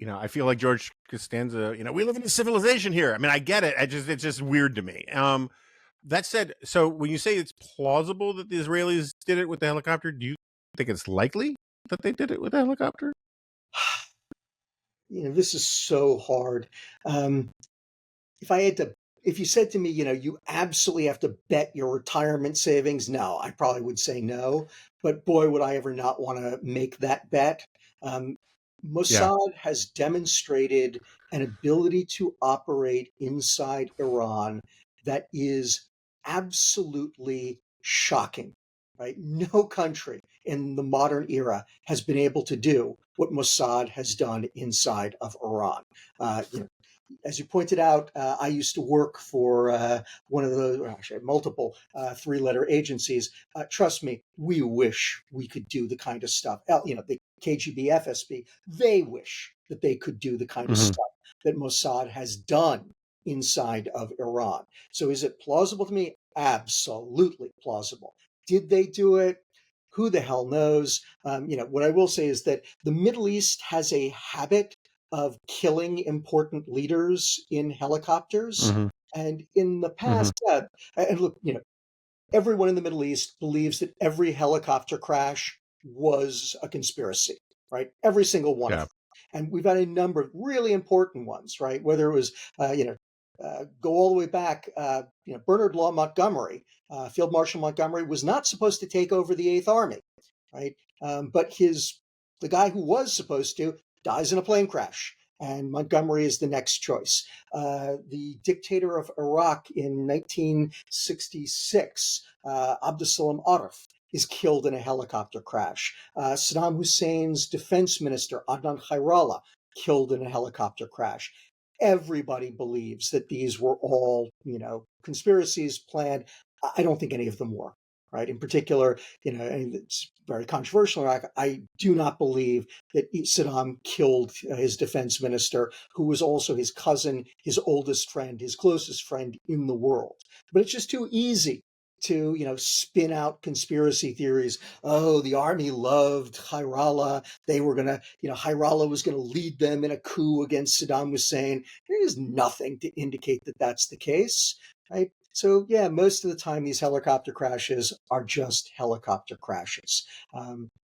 I feel like George Costanza. We live in a civilization here. I mean, I get it. It's just weird to me. That said, so when you say it's plausible that the Israelis did it with the helicopter, do you think it's likely that they did it with the helicopter? this is so hard. Um, if I had to, if you said to me, you absolutely have to bet your retirement savings, no, I probably would say no. But boy, would I ever not want to make that bet. Um, Yeah. Mossad has demonstrated an ability to operate inside Iran that is absolutely shocking. Right? No country in the modern era has been able to do what Mossad has done inside of Iran. As you pointed out, I used to work for one of those, well, actually multiple three-letter agencies. Trust me, we wish we could do the kind of stuff. The KGB, FSB, they wish that they could do the kind of Mm-hmm. stuff that Mossad has done inside of Iran. So is it plausible to me? Absolutely plausible. Did they do it? Who the hell knows? What I will say is that the Middle East has a habit of killing important leaders in helicopters. Mm-hmm. And in the Mm-hmm. past, and look, everyone in the Middle East believes that every helicopter crash was a conspiracy, right? Every single one of Yeah. them. And we've had a number of really important ones, right? Whether it was, go all the way back, Bernard Law Montgomery, Field Marshal Montgomery was not supposed to take over the Eighth Army, right? But the guy who was supposed to dies in a plane crash, and Montgomery is the next choice. The dictator of Iraq in 1966, Abdussalam Arif, is killed in a helicopter crash. Saddam Hussein's defense minister, Adnan Khairallah, killed in a helicopter crash. Everybody believes that these were all, conspiracies planned. I don't think any of them were. Right. In particular, and it's very controversial in Iraq. I do not believe that Saddam killed his defense minister, who was also his cousin, his oldest friend, his closest friend in the world. But it's just too easy to, spin out conspiracy theories. Oh, the army loved Khairallah. They were going to, Khairallah was going to lead them in a coup against Saddam Hussein. There is nothing to indicate that that's the case. Right? So yeah, most of the time these helicopter crashes are just helicopter crashes.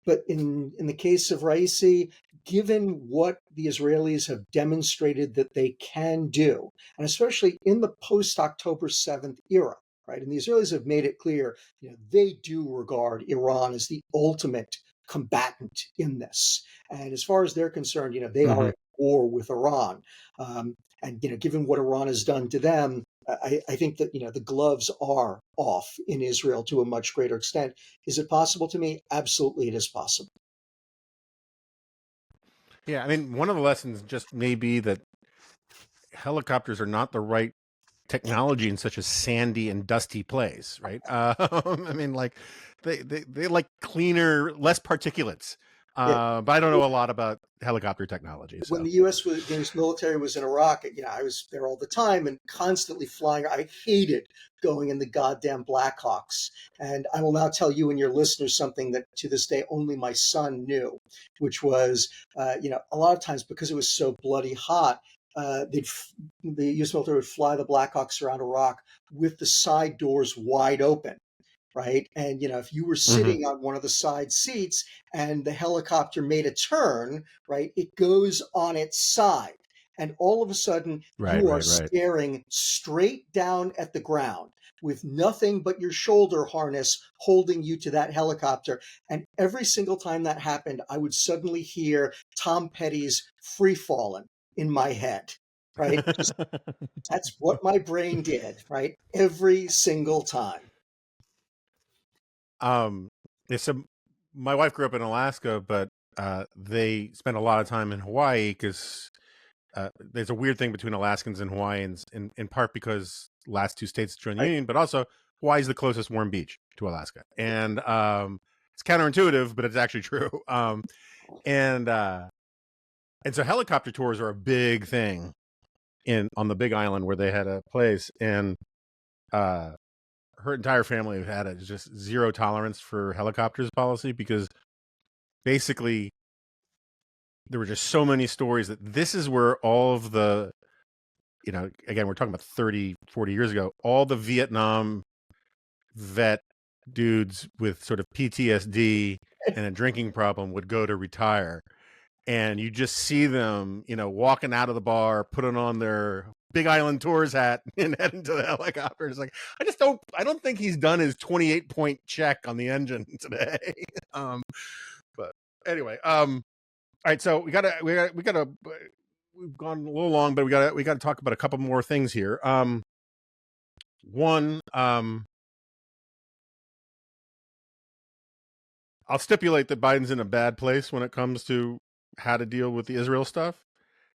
But in the case of Raisi, given what the Israelis have demonstrated that they can do, and especially in the post-October 7th era, right? And the Israelis have made it clear, they do regard Iran as the ultimate combatant in this. And as far as they're concerned, they Mm-hmm. are at war with Iran. And given what Iran has done to them, I think that the gloves are off in Israel to a much greater extent. Is it possible to me? Absolutely, it is possible. Yeah. I mean, one of the lessons just may be that helicopters are not the right technology in such a sandy and dusty place, right? I mean, like they like cleaner, less particulates. Yeah. But I don't know a lot about helicopter technology, When so. the U.S. military was in Iraq, I was there all the time and constantly flying. I hated going in the goddamn Blackhawks. And I will now tell you and your listeners something that to this day only my son knew, which was, a lot of times because it was so bloody hot, the U.S. military would fly the Blackhawks around Iraq with the side doors wide open. Right. And, if you were Mm-hmm. sitting on one of the side seats and the helicopter made a turn, right, it goes on its side. And all of a sudden, Right, you are right, right. staring straight down at the ground with nothing but your shoulder harness holding you to that helicopter. And every single time that happened, I would suddenly hear Tom Petty's Free Fallin' in my head, right? Just that's what my brain did, right? Every single time. Yeah, so my wife grew up in Alaska, but they spent a lot of time in Hawaii because there's a weird thing between Alaskans and Hawaiians, in part because last two states to join the Right? union, but also Hawaii's the closest warm beach to Alaska, and it's counterintuitive, but it's actually true. And uh, and so helicopter tours are a big thing on the Big Island where they had a place, and uh, her entire family had a just zero tolerance for helicopters policy because basically there were just so many stories that this is where all of the, again, we're talking about 30, 40 years ago, all the Vietnam vet dudes with sort of PTSD and a drinking problem would go to retire. And you just see them, walking out of the bar, putting on their Big Island Tours hat and heading to the helicopter. It's like, I don't think he's done his 28-point check on the engine today. But anyway, all right. So we've gone a little long, but we gotta talk about a couple more things here. One, I'll stipulate that Biden's in a bad place when it comes to how to deal with the Israel stuff.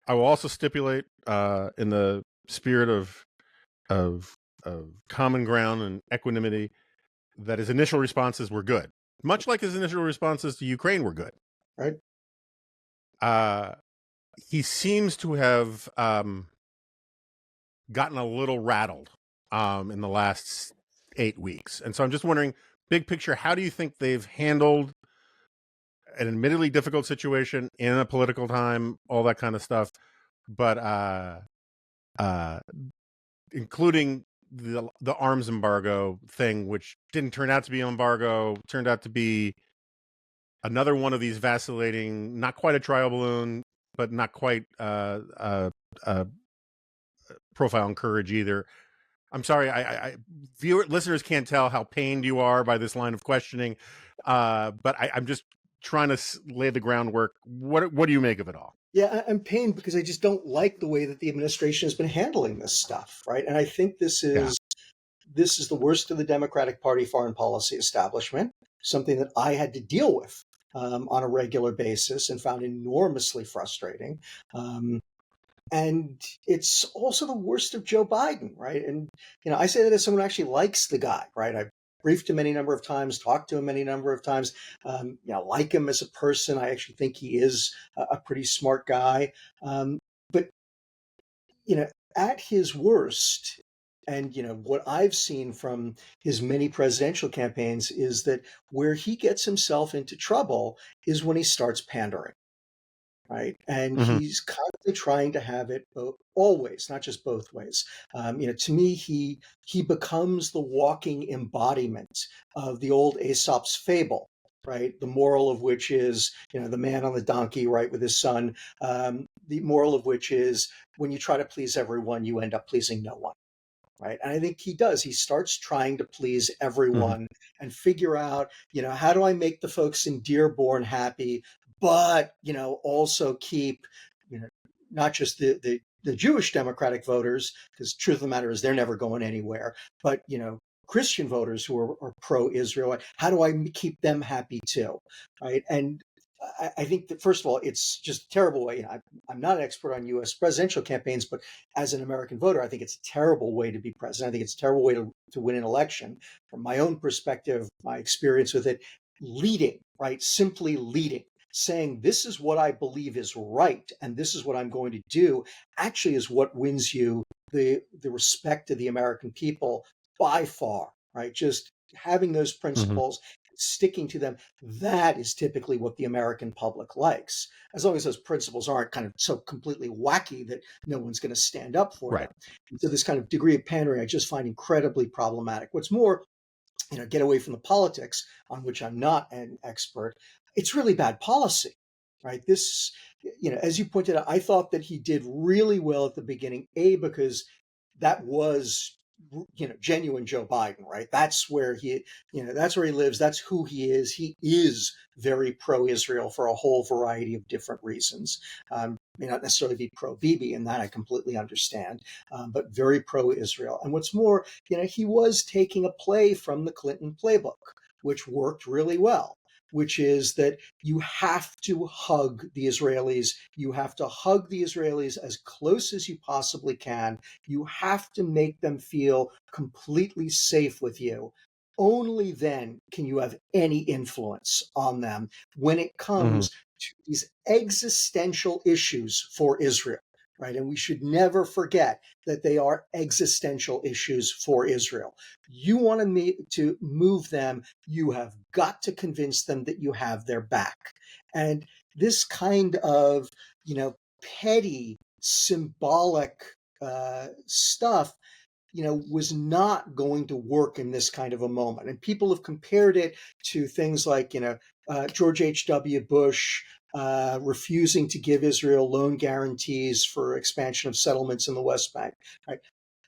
I will also stipulate, in the spirit of common ground and equanimity, that his initial responses were good, much like his initial responses to Ukraine were good. Right. He seems to have gotten a little rattled in the last 8 weeks, and so I'm just wondering, big picture, how do you think they've handled an admittedly difficult situation in a political time, all that kind of stuff, but including the arms embargo thing, which didn't turn out to be an embargo, turned out to be another one of these vacillating, not quite a trial balloon, but not quite profile in courage either. I'm sorry, listeners can't tell how pained you are by this line of questioning, but I'm just trying to lay the groundwork. What do you make of it all? Yeah, I'm pained because I just don't like the way that the administration has been handling this stuff, right? And I think this is the worst of the Democratic Party foreign policy establishment, something that I had to deal with on a regular basis and found enormously frustrating. And it's also the worst of Joe Biden, right? And, I say that as someone who actually likes the guy, right? I've briefed him any number of times, talked to him any number of times, like him as a person. I actually think he is a pretty smart guy. But, at his worst, and, what I've seen from his many presidential campaigns is that where he gets himself into trouble is when he starts pandering. Right. And he's constantly trying to have it always, not just both ways. To me, he becomes the walking embodiment of the old Aesop's fable, right? The moral of which is, the man on the donkey, right, with his son. The moral of which is when you try to please everyone, you end up pleasing no one. Right. And I think he does. He starts trying to please everyone and figure out, how do I make the folks in Dearborn happy, but, also keep, not just the Jewish Democratic voters, because truth of the matter is they're never going anywhere, but, Christian voters who are pro-Israel. How do I keep them happy too? Right. And I think that, first of all, it's just a terrible way. I'm not an expert on U.S. presidential campaigns, but as an American voter, I think it's a terrible way to be president. I think it's a terrible way to win an election. From my own perspective, my experience with it, leading, right? Simply leading, saying this is what I believe is right and this is what I'm going to do, actually is what wins you the respect of the American people by far, right? Just having those principles, sticking to them, that is typically what the American public likes, as long as those principles aren't kind of so completely wacky that no one's going to stand up for them. And so this kind of degree of pandering, I just find incredibly problematic. What's more, get away from the politics, on which I'm not an expert, it's really bad policy. right? This, as you pointed out, I thought that he did really well at the beginning, because that was, genuine Joe Biden, right? That's where that's where he lives. That's who he is. He is very pro-Israel for a whole variety of different reasons. May not necessarily be pro-Bibi, and that I completely understand, but very pro-Israel. And what's more, he was taking a play from the Clinton playbook, which worked really well, which is that you have to hug the Israelis. You have to hug the Israelis as close as you possibly can. You have to make them feel completely safe with you. Only then can you have any influence on them when it comes to these existential issues for Israel, right? And we should never forget that they are existential issues for Israel. You want to move them, you have got to convince them that you have their back. And this kind of, petty, symbolic stuff, was not going to work in this kind of a moment. And people have compared it to things like, George H.W. Bush refusing to give Israel loan guarantees for expansion of settlements in the West Bank. Right?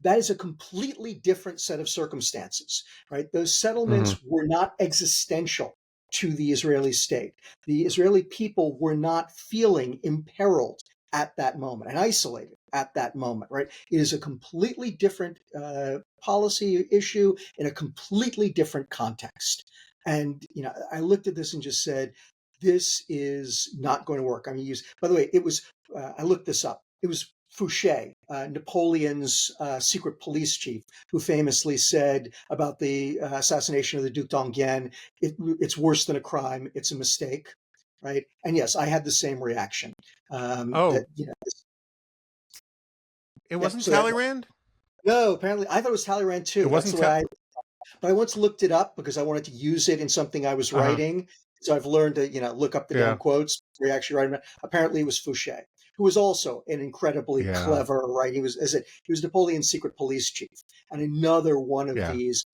That is a completely different set of circumstances. Right? Those settlements were not existential to the Israeli state. The Israeli people were not feeling imperiled at that moment and isolated at that moment, right? It is a completely different policy issue in a completely different context. And, I looked at this and just said, this is not going to work. I mean, by the way, it was, I looked this up. It was Fouché, Napoleon's secret police chief, who famously said about the assassination of the Duc d'Enghien, it's worse than a crime, it's a mistake. Right. And yes, I had the same reaction. It wasn't Talleyrand? No, apparently I thought it was Talleyrand too. It wasn't. But I once looked it up because I wanted to use it in something I was writing. So I've learned to, look up the damn quotes before you actually write them. Apparently it was Fouché, who was also an incredibly clever, right? He was Napoleon's secret police chief, and another one of these,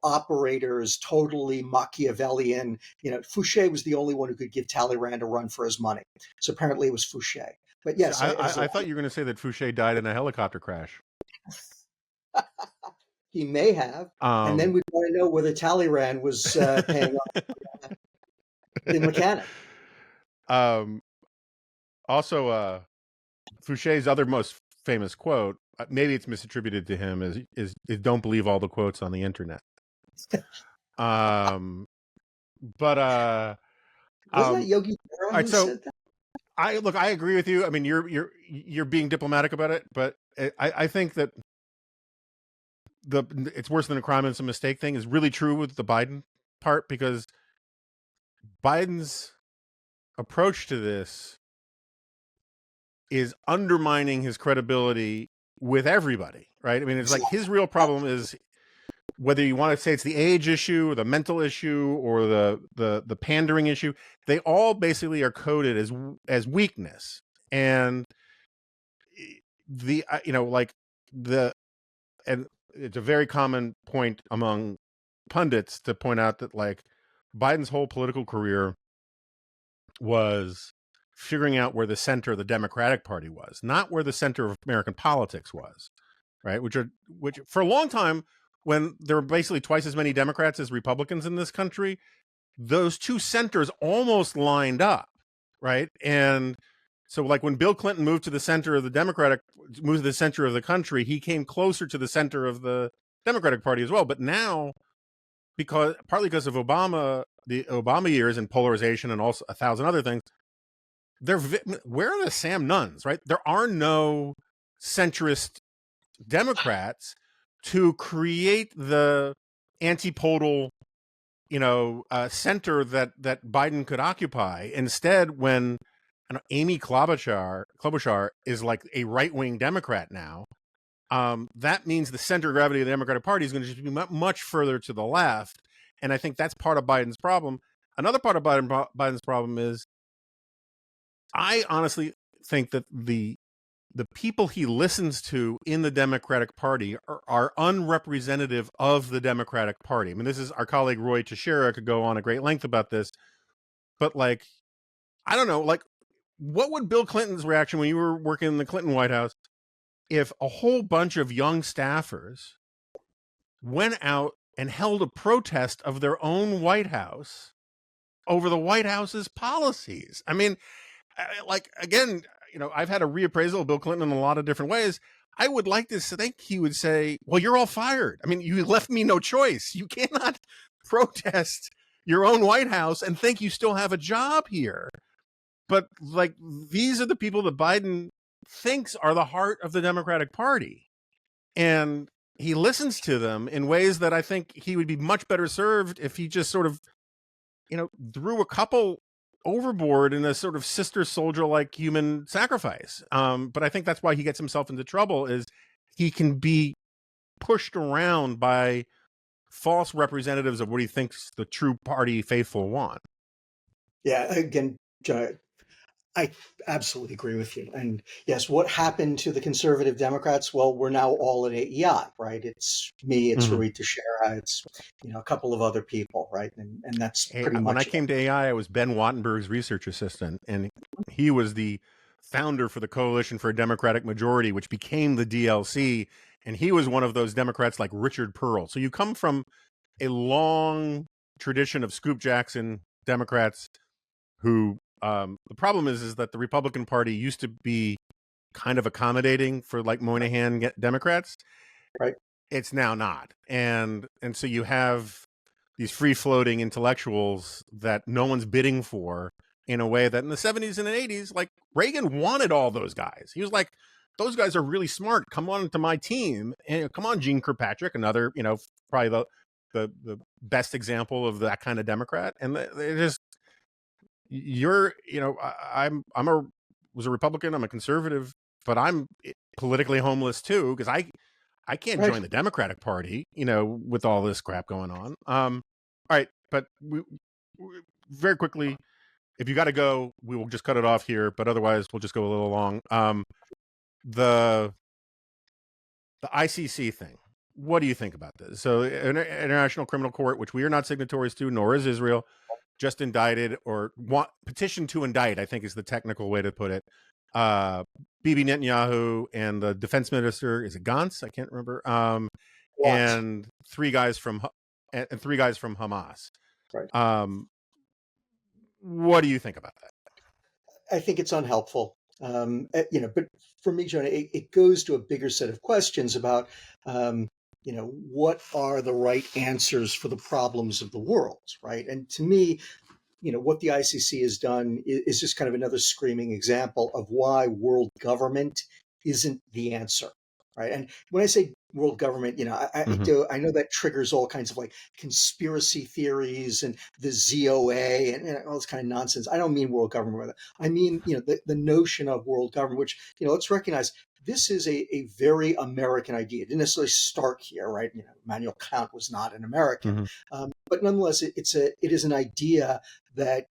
operators, totally Machiavellian. Fouché was the only one who could give Talleyrand a run for his money. So apparently it was Fouché. But yes, I thought you were going to say that Fouché died in a helicopter crash. He may have, and then we'd want to know whether Talleyrand was paying off the mechanic. Also, Fouché's other most famous quote, maybe it's misattributed to him, is "Don't believe all the quotes on the internet." But wasn't that Yogi Berra who said that? I agree with you. I mean, you're being diplomatic about it, but I think that it's worse than a crime and it's a mistake thing is really true with the Biden part, because Biden's approach to this is undermining his credibility with everybody, right? I mean, it's like his real problem is, whether you want to say it's the age issue or the mental issue or the pandering issue, they all basically are coded as weakness. And and it's a very common point among pundits to point out that, like, Biden's whole political career was figuring out where the center of the Democratic Party was, not where the center of American politics was, right? Which for a long time, when there were basically twice as many Democrats as Republicans in this country, those two centers almost lined up, right? And so, like, when Bill Clinton moved to the center of the country, he came closer to the center of the Democratic Party as well. But now, partly because of the Obama years and polarization and also 1,000 other things, where are the Sam Nunns, right? There are no centrist Democrats to create the antipodal, center that Biden could occupy. Instead, when Amy Klobuchar is like a right-wing Democrat now, that means the center of gravity of the Democratic Party is going to just be much further to the left. And I think that's part of Biden's problem. Another part of Biden's problem is, I honestly think that the people he listens to in the Democratic Party are unrepresentative of the Democratic Party. I mean, this is our colleague Roy Teixeira could go on a great length about this, but, like, I don't know, like, what would Bill Clinton's reaction when you were working in the Clinton White House if a whole bunch of young staffers went out and held a protest of their own White House over the White House's policies? I mean, like, again, I've had a reappraisal of Bill Clinton in a lot of different ways. I would like to think he would say, well, you're all fired. I mean, you left me no choice. You cannot protest your own White House and think you still have a job here. But like, these are the people that Biden thinks are the heart of the Democratic Party. And he listens to them in ways that I think he would be much better served if he just sort of, threw a couple overboard in a sort of sister soldier like human sacrifice. But I think that's why he gets himself into trouble, is he can be pushed around by false representatives of what he thinks the true party faithful want. Yeah, again, John, I absolutely agree with you. And yes, what happened to the conservative Democrats? Well, we're now all at AEI, right? It's me, it's Ruit Teixeira, it's a couple of other people, right? And that's pretty much when I came to AEI, I was Ben Wattenberg's research assistant, and he was the founder for the Coalition for a Democratic Majority, which became the DLC. And he was one of those Democrats like Richard Pearl. So you come from a long tradition of Scoop Jackson Democrats who, the problem is that the Republican Party used to be kind of accommodating for like Moynihan Democrats. Right. It's now not. And so you have these free floating intellectuals that no one's bidding for, in a way that in the 70s and the 80s, like, Reagan wanted all those guys. He was like, those guys are really smart. Come on to my team. And come on, Gene Kirkpatrick, another, probably the best example of that kind of Democrat. And they just, was a Republican. I'm a conservative, but I'm politically homeless too, because I can't join the Democratic Party, with all this crap going on. All right, but we very quickly, if you got to go, we will just cut it off here. But otherwise, we'll just go a little long. The ICC thing. What do you think about this? So, International Criminal Court, which we are not signatories to, nor is Israel, just indicted, or petitioned to indict, I think is the technical way to put it, Bibi Netanyahu and the defense minister, is it Gantz? I can't remember. And three guys from Hamas. Right. What do you think about that? I think it's unhelpful. But for me, Jonah, it goes to a bigger set of questions about, what are the right answers for the problems of the world, right? And to me, what the ICC has done is just kind of another screaming example of why world government isn't the answer, right? And when I say world government, I know that triggers all kinds of like conspiracy theories and the ZOA and all this kind of nonsense. I don't mean world government with it. I mean, the notion of world government, which, let's recognize this is a very American idea. It didn't necessarily start here, right? Immanuel Kant was not an American, but nonetheless, it is an idea that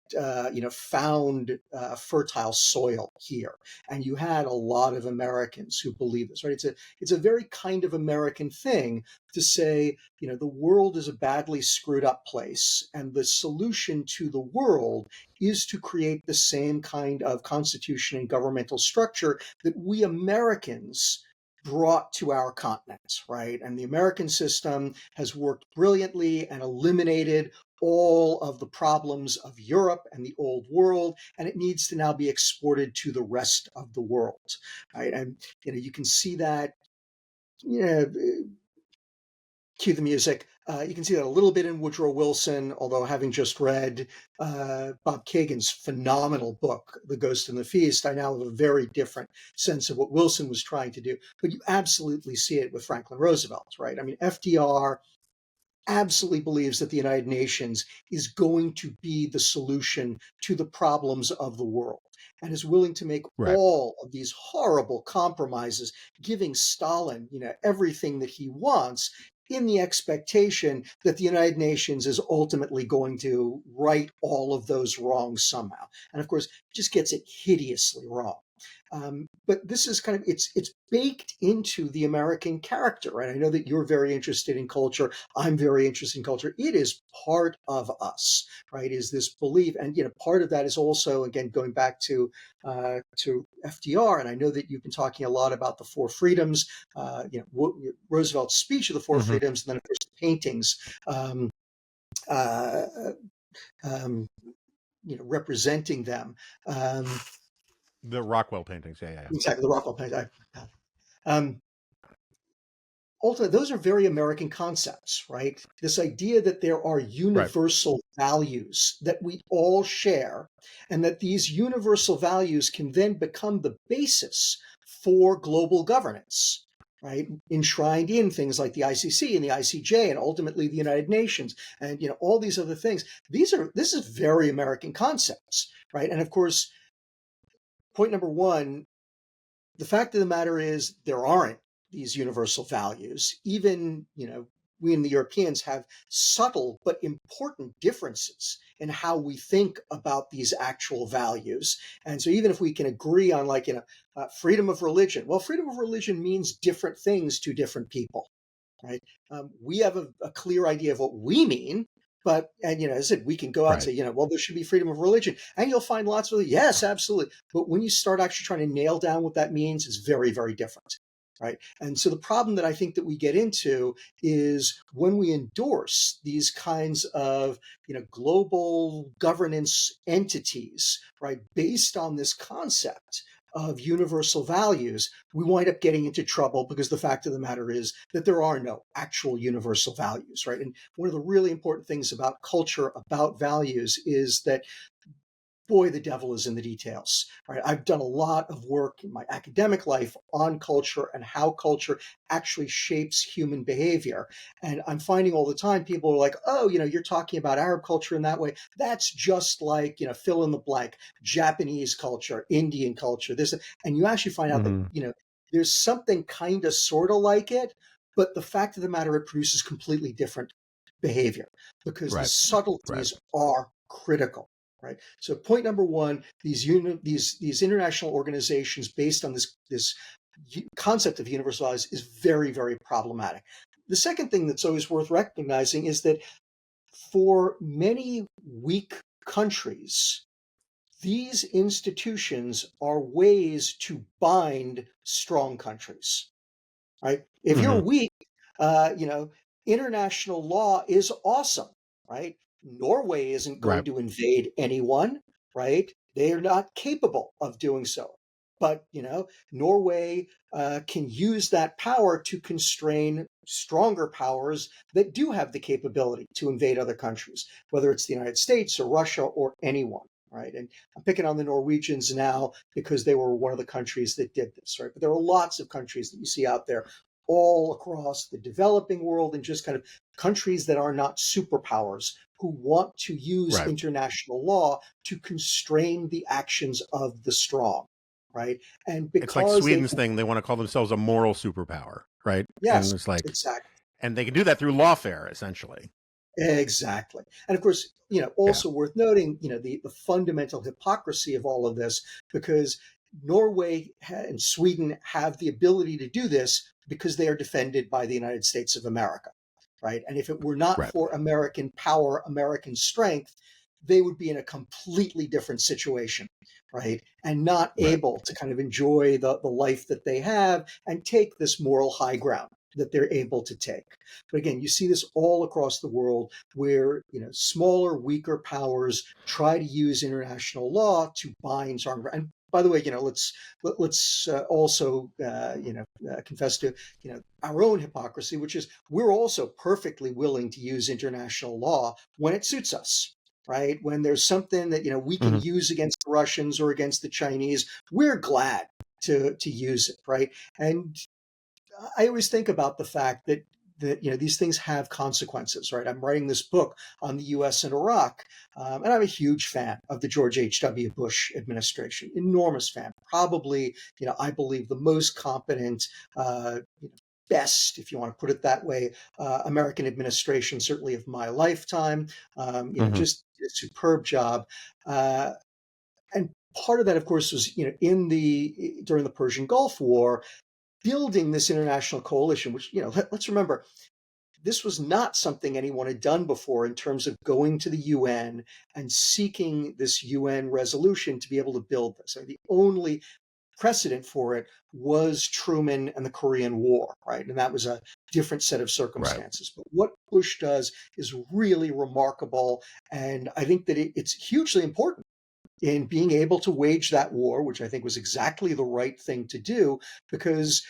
found fertile soil here, and you had a lot of Americans who believe this, right? It's a very kind of American thing to say, the world is a badly screwed up place, and the solution to the world is to create the same kind of constitution and governmental structure that we Americans brought to our continent, right? And the American system has worked brilliantly and eliminated all of the problems of Europe and the old world, and it needs to now be exported to the rest of the world, right? And you can see that, cue the music. You can see that a little bit in Woodrow Wilson, although having just read Bob Kagan's phenomenal book, The Ghost and the Feast, I now have a very different sense of what Wilson was trying to do. But you absolutely see it with Franklin Roosevelt, right? I mean, FDR absolutely believes that the United Nations is going to be the solution to the problems of the world, and is willing to make all of these horrible compromises, giving Stalin, everything that he wants, in the expectation that the United Nations is ultimately going to right all of those wrongs somehow. And of course, just gets it hideously wrong. But this is kind of, it's baked into the American character, right? I know that you're very interested in culture. I'm very interested in culture. It is part of us, right? Is this belief. And, part of that is also, again, going back to FDR. And I know that you've been talking a lot about the four freedoms, Roosevelt's speech of the four freedoms, and then of course the paintings, representing them. The Rockwell paintings, yeah. Exactly, the Rockwell paintings. Ultimately, those are very American concepts, right? This idea that there are universal values that we all share, and that these universal values can then become the basis for global governance, right? Enshrined in things like the ICC and the ICJ, and ultimately the United Nations, and all these other things. This is very American concepts, right? And of course, point number one, the fact of the matter is there aren't these universal values. Even, we and the Europeans have subtle but important differences in how we think about these actual values. And so even if we can agree on freedom of religion, well, freedom of religion means different things to different people, right? We have a clear idea of what we mean. But, as I said, we can go out and say, well, there should be freedom of religion. And you'll find lots of, yes, absolutely. But when you start actually trying to nail down what that means, it's very, very different, right? And so the problem that I think that we get into is when we endorse these kinds of, global governance entities, right, based on this concept of universal values, we wind up getting into trouble because the fact of the matter is that there are no actual universal values, right? And one of the really important things about culture, about values, is that, boy, the devil is in the details, right? I've done a lot of work in my academic life on culture and how culture actually shapes human behavior. And I'm finding all the time people are like, oh, you're talking about Arab culture in that way. That's just like, fill in the blank, Japanese culture, Indian culture, this, and you actually find out that, there's something kind of sort of like it, but the fact of the matter, it produces completely different behavior because the subtleties are critical. Right. So point number one, these international organizations based on this concept of universal values is very, very problematic. The second thing that's always worth recognizing is that for many weak countries, these institutions are ways to bind strong countries. Right. If you're weak, international law is awesome. Right. Norway isn't going to invade anyone, right? They are not capable of doing so. But, Norway can use that power to constrain stronger powers that do have the capability to invade other countries, whether it's the United States or Russia or anyone, right? And I'm picking on the Norwegians now because they were one of the countries that did this, right? But there are lots of countries that you see out there all across the developing world and just kind of countries that are not superpowers who want to use international law to constrain the actions of the strong, right? And because it's like Sweden's thing, they want to call themselves a moral superpower, right? Yes, and it's like exactly. And they can do that through lawfare, essentially. Exactly. And of course, also worth noting, the fundamental hypocrisy of all of this, because Norway and Sweden have the ability to do this because they are defended by the United States of America, right? And if it were not for American power, American strength, they would be in a completely different situation, right? And not able to kind of enjoy the life that they have and take this moral high ground that they're able to take. But again, you see this all across the world where, smaller, weaker powers try to use international law to bind strong. And by the way, let's also confess to our own hypocrisy, which is we're also perfectly willing to use international law when it suits us. Right? When there's something that we can use against the Russians or against the Chinese, we're glad to use it, right? And I always think about the fact that these things have consequences, right? I'm writing this book on the U.S. and Iraq, and I'm a huge fan of the George H.W. Bush administration, enormous fan. Probably, I believe the most competent, best, if you want to put it that way, American administration, certainly of my lifetime. Just a superb job. And part of that, of course, was during the Persian Gulf War, building this international coalition. Which let's remember, this was not something anyone had done before in terms of going to the UN and seeking this UN resolution to be able to build this. I mean, the only precedent for it was Truman and the Korean War, right? And that was a different set of circumstances. Right. But what Bush does is really remarkable. And I think that it's hugely important in being able to wage that war, which I think was exactly the right thing to do, because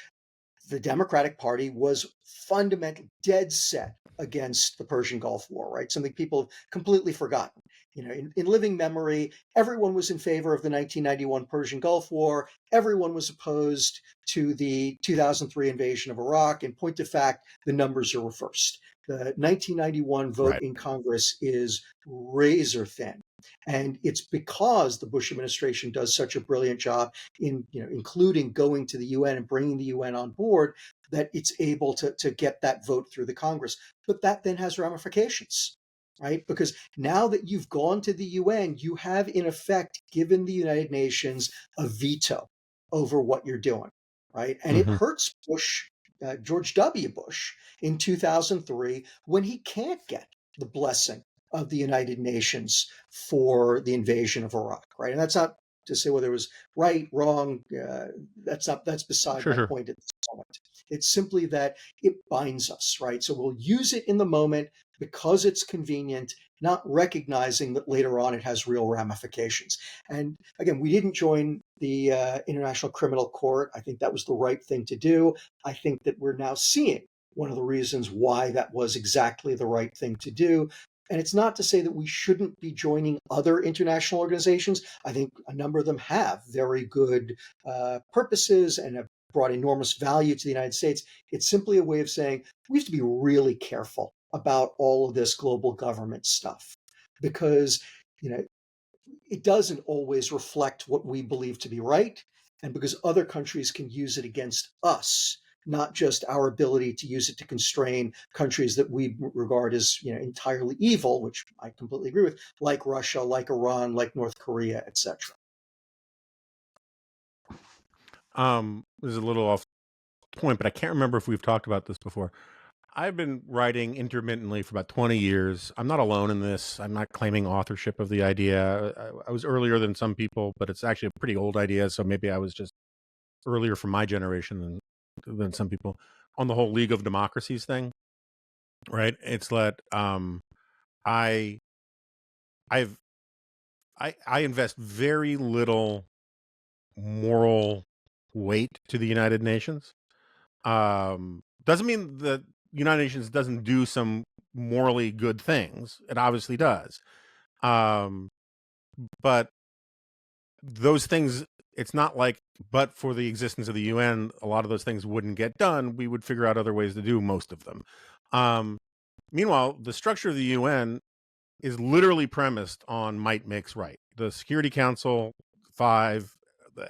the Democratic Party was fundamentally dead set against the Persian Gulf War, right? Something people have completely forgotten. In living memory, everyone was in favor of the 1991 Persian Gulf War. Everyone was opposed to the 2003 invasion of Iraq. In point of fact, the numbers are reversed. The 1991 vote in Congress is razor thin. And it's because the Bush administration does such a brilliant job in, including going to the UN and bringing the UN on board, that it's able to get that vote through the Congress. But that then has ramifications, right? Because now that you've gone to the UN, you have in effect given the United Nations a veto over what you're doing, right? And it hurts Bush, George W. Bush, in 2003 when he can't get the blessing of the United Nations for the invasion of Iraq, right? And that's not to say whether it was right, wrong. That's beside my point at this moment. It's simply that it binds us, right? So we'll use it in the moment because it's convenient, not recognizing that later on it has real ramifications. And again, we didn't join the International Criminal Court. I think that was the right thing to do. I think that we're now seeing one of the reasons why that was exactly the right thing to do. And it's not to say that we shouldn't be joining other international organizations. I think a number of them have very good purposes and have brought enormous value to the United States. It's simply a way of saying we have to be really careful about all of this global government stuff, because it doesn't always reflect what we believe to be right, and because other countries can use it against us, not just our ability to use it to constrain countries that we regard as entirely evil, which I completely agree with, like Russia, like Iran, like North Korea, etc. This is a little off point, but I can't remember if we've talked about this before. I've been writing intermittently for about 20 years. I'm not alone in this. I'm not claiming authorship of the idea. I was earlier than some people, but it's actually a pretty old idea. So maybe I was just earlier from my generation than some people, on the whole League of Democracies thing, right? It's that I invest very little moral weight to the United Nations. Doesn't mean the United Nations doesn't do some morally good things. It obviously does. But those things, it's not like, but for the existence of the UN, a lot of those things wouldn't get done. We would figure out other ways to do most of them. Meanwhile, the structure of the UN is literally premised on might makes right. The Security Council 5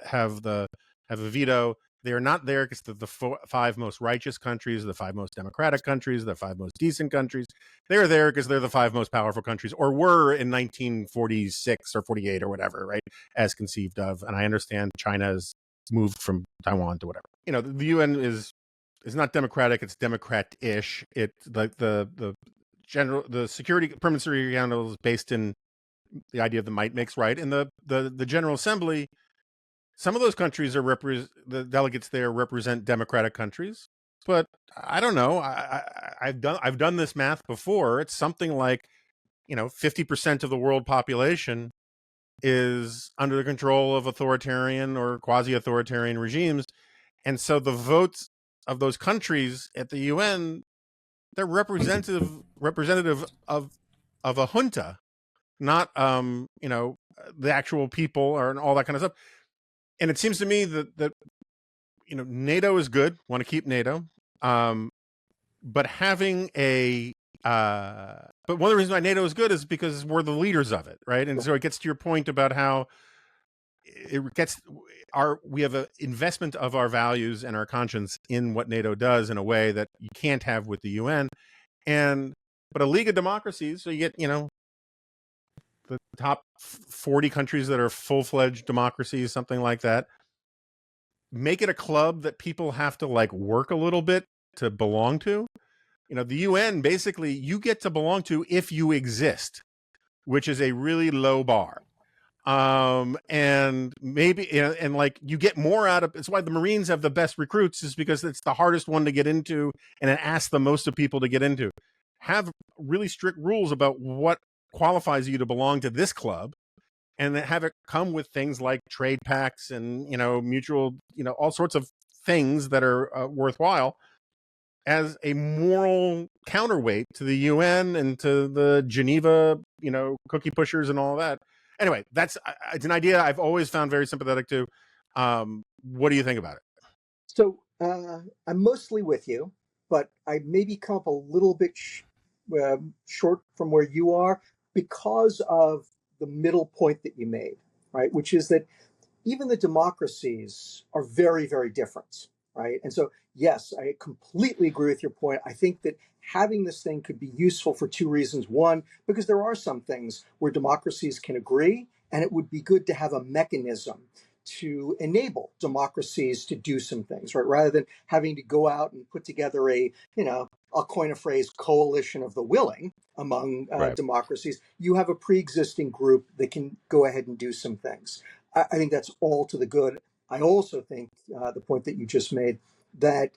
have a veto. They are not there because the 5 most righteous countries, the 5 most democratic countries, the 5 most decent countries. They're there because they're the 5 most powerful countries, or were in 1946 or 48 or whatever, right? As conceived of. And I understand China's moved from Taiwan to whatever. The UN is not democratic; it's democrat-ish. It like the Security Permanent Security Council is based in the idea of the might makes right, and the General Assembly. Some of those countries the delegates there represent democratic countries, but I don't know. I've done this math before. It's something like 50% of the world population is under the control of authoritarian or quasi-authoritarian regimes, and so the votes of those countries at the UN, they're representative of a junta, not the actual people or all that kind of stuff. And it seems to me that NATO is good. Want to keep NATO, but having but one of the reasons why NATO is good is because we're the leaders of it, right? And so it gets to your point about how we have an investment of our values and our conscience in what NATO does in a way that you can't have with the UN, but a League of Democracies. So you get the top 40 countries that are full-fledged democracies, something like that. Make it a club that people have to like work a little bit to belong to. You know, the UN, basically, you get to belong to if you exist, which is a really low bar. And maybe, and like you get more out of, it's why the Marines have the best recruits, is because it's the hardest one to get into and it asks the most of people to get into. Have really strict rules about what qualifies you to belong to this club, and have it come with things like trade pacts and, you know, mutual, you know, all sorts of things that are worthwhile as a moral counterweight to the UN and to the Geneva, you know, cookie pushers and all that. Anyway, it's an idea I've always found very sympathetic to. What do you think about it? So I'm mostly with you, but I maybe come up a little bit short from where you are because of the middle point that you made, right? Which is that even the democracies are very, very different, right? And so, yes, I completely agree with your point. I think that having this thing could be useful for two reasons. One, because there are some things where democracies can agree, and it would be good to have a mechanism to enable democracies to do some things, right? Rather than having to go out and put together a, you know, I'll coin a phrase, coalition of the willing among Right. democracies. You have a pre-existing group that can go ahead and do some things. I think that's all to the good. I also think the point that you just made, that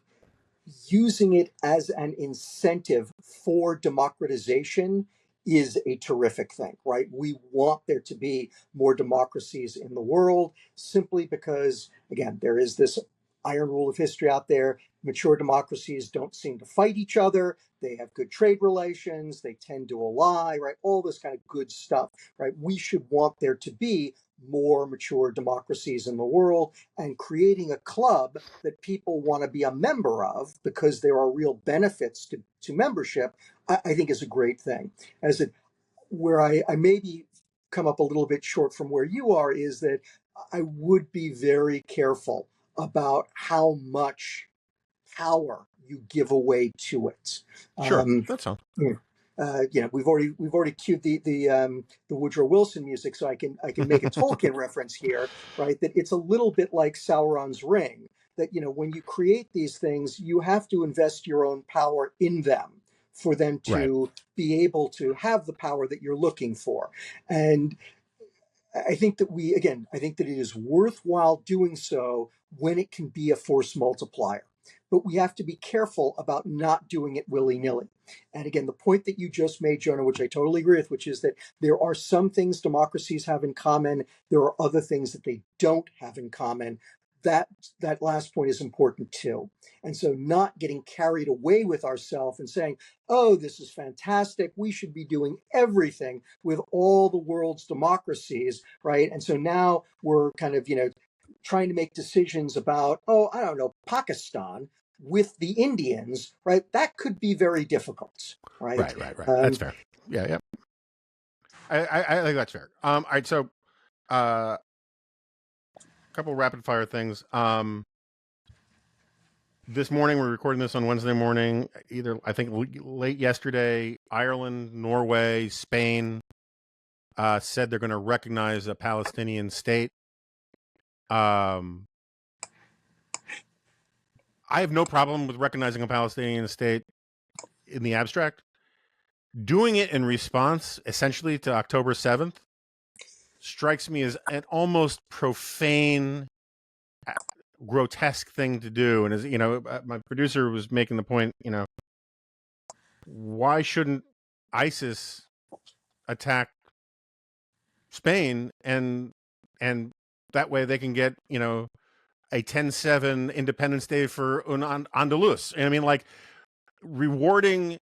using it as an incentive for democratization is a terrific thing, right? We want there to be more democracies in the world simply because, again, there is this iron rule of history out there. Mature democracies don't seem to fight each other. They have good trade relations. They tend to ally, right? All this kind of good stuff, right? We should want there to be more mature democracies in the world, and creating a club that people want to be a member of because there are real benefits to membership, I think is a great thing. As it, where I maybe come up a little bit short from where you are is that I would be very careful about how much power you give away to it. Sure, that's all. You know, we've already cued the Woodrow Wilson music, so I can make a Tolkien reference here, right? That it's a little bit like Sauron's ring. That, you know, when you create these things, you have to invest your own power in them for them Right. to be able to have the power that you're looking for. And I think that I think that it is worthwhile doing so when it can be a force multiplier. But we have to be careful about not doing it willy-nilly. And again, the point that you just made, Jonah, which I totally agree with, which is that there are some things democracies have in common. There are other things that they don't have in common. That last point is important too. And so not getting carried away with ourselves and saying, oh, this is fantastic, we should be doing everything with all the world's democracies, right? And so now we're kind of, you know, trying to make decisions about, oh, I don't know, Pakistan with the Indians, right? That could be very difficult, right? Right. That's fair. Yeah. I think that's fair. All right, so a couple rapid fire things. This morning, we're recording this on Wednesday morning, either, I think, late yesterday, Ireland, Norway, Spain said they're going to recognize a Palestinian state. I have no problem with recognizing a Palestinian state in the abstract. Doing it in response, essentially, to October 7th strikes me as an almost profane, grotesque thing to do. And as you know, my producer was making the point, you know, why shouldn't ISIS attack Spain and that way they can get, you know, a 10-7 Independence Day for Andalus. And I mean, like, rewarding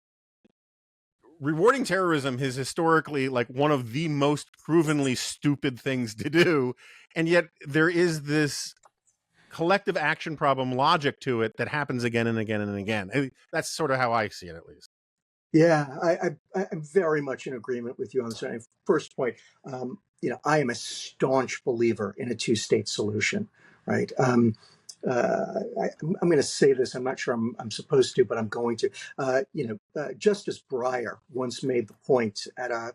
terrorism is historically like one of the most provenly stupid things to do, and yet there is this collective action problem logic to it that happens again and again and again. That's sort of how I see it, at least. Yeah, I'm very much in agreement with you on this. First point, you know, I am a staunch believer in a two-state solution, right? I'm going to say this. I'm not sure I'm supposed to, but I'm going to. You know, Justice Breyer once made the point at a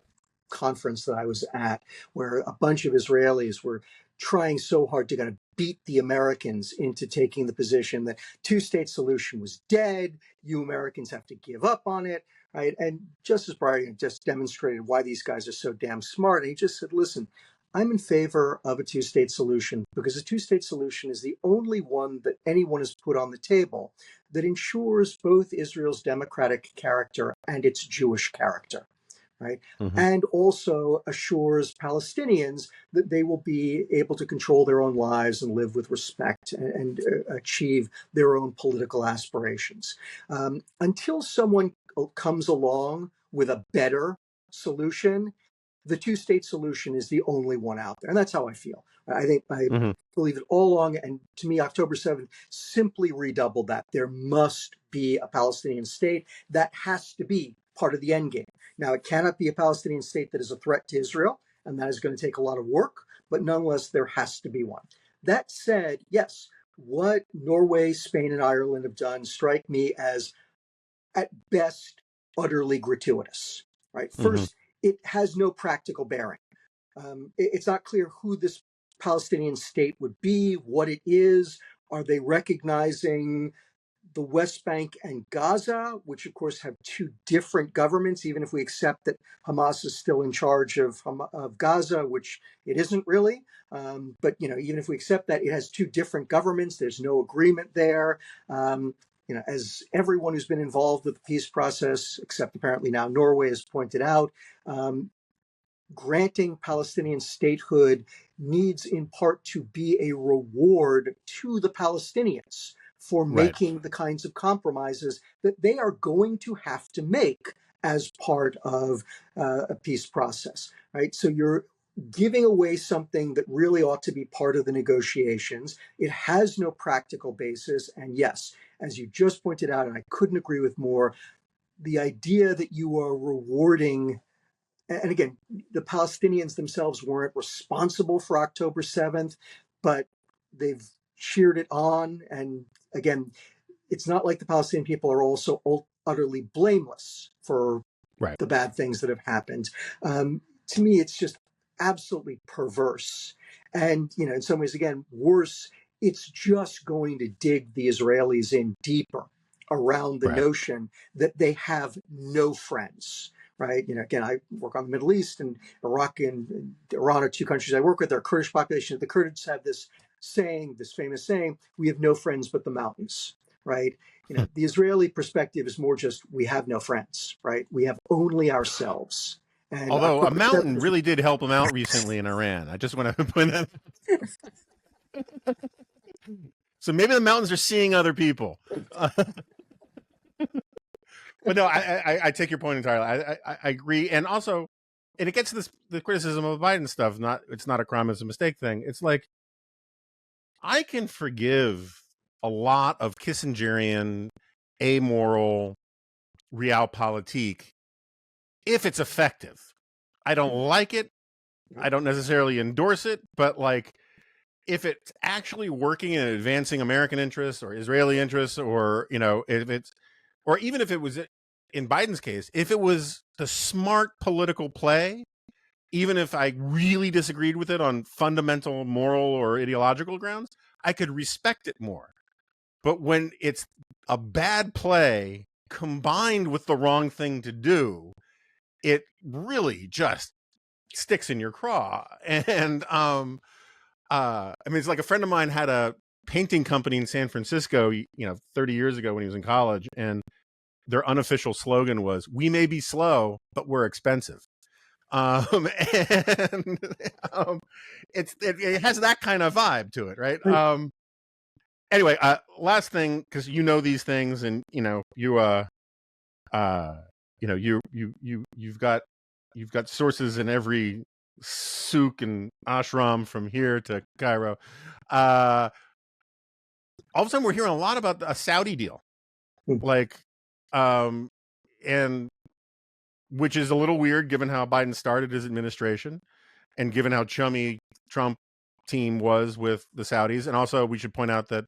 conference that I was at where a bunch of Israelis were trying so hard to kind of beat the Americans into taking the position that two-state solution was dead. You Americans have to give up on it, right? And Justice Breyer just demonstrated why these guys are so damn smart. And he just said, listen, I'm in favor of a two-state solution because a two-state solution is the only one that anyone has put on the table that ensures both Israel's democratic character and its Jewish character, right? Mm-hmm. And also assures Palestinians that they will be able to control their own lives and live with respect and achieve their own political aspirations. Until someone comes along with a better solution, the two-state solution is the only one out there. And that's how I feel. I think I believe it all along. And to me, October 7th simply redoubled that. There must be a Palestinian state. That has to be part of the end game. Now, it cannot be a Palestinian state that is a threat to Israel, and that is going to take a lot of work, but nonetheless, there has to be one. That said, yes, what Norway, Spain, and Ireland have done strike me as, at best, utterly gratuitous, right? First, it has no practical bearing. It's not clear who this Palestinian state would be, what it is. Are they recognizing the West Bank and Gaza, which of course have two different governments, even if we accept that Hamas is still in charge of Gaza, which it isn't really. But, even if we accept that, it has two different governments. There's no agreement there. As everyone who's been involved with the peace process, except apparently now Norway, has pointed out, granting Palestinian statehood needs in part to be a reward to the Palestinians for making the kinds of compromises that they are going to have to make as part of a peace process, right? So you're giving away something that really ought to be part of the negotiations. It has no practical basis. And yes, as you just pointed out, and I couldn't agree with more, the idea that you are rewarding, and again, the Palestinians themselves weren't responsible for October 7th, but they've cheered it on. And again, it's not like the Palestinian people are also utterly blameless for the bad things that have happened. To me, it's just absolutely perverse. And, in some ways, again, worse, it's just going to dig the Israelis in deeper around the notion that they have no friends. Right. Again, I work on the Middle East, and Iraq and Iran are two countries I work with. Our Kurdish population. The Kurds have this saying, this famous saying, we have no friends but the mountains. Right. The Israeli perspective is more just, we have no friends. Right. We have only ourselves. And although a mountain really did help them out recently in Iran. I just want to point that. So maybe the mountains are seeing other people. But no, I take your point entirely. I agree, and also, and it gets to the criticism of Biden stuff. It's not a crime, it's a mistake thing. It's like, I can forgive a lot of Kissingerian, amoral, realpolitik if it's effective. I don't like it. I don't necessarily endorse it, but like, if it's actually working and advancing American interests or Israeli interests, or if it's, or even if it was, in Biden's case, if it was the smart political play, even if I really disagreed with it on fundamental moral or ideological grounds, I could respect it more. But when it's a bad play combined with the wrong thing to do, it really just sticks in your craw. And it's like, a friend of mine had a painting company in San Francisco, 30 years ago when he was in college, and their unofficial slogan was, "We may be slow, but we're expensive." It has that kind of vibe to it, right? Anyway, last thing, because these things, and you've got sources in every souk and ashram from here to Cairo. All of a sudden, we're hearing a lot about a Saudi deal, and which is a little weird given how Biden started his administration and given how chummy Trump team was with the Saudis. And also, we should point out that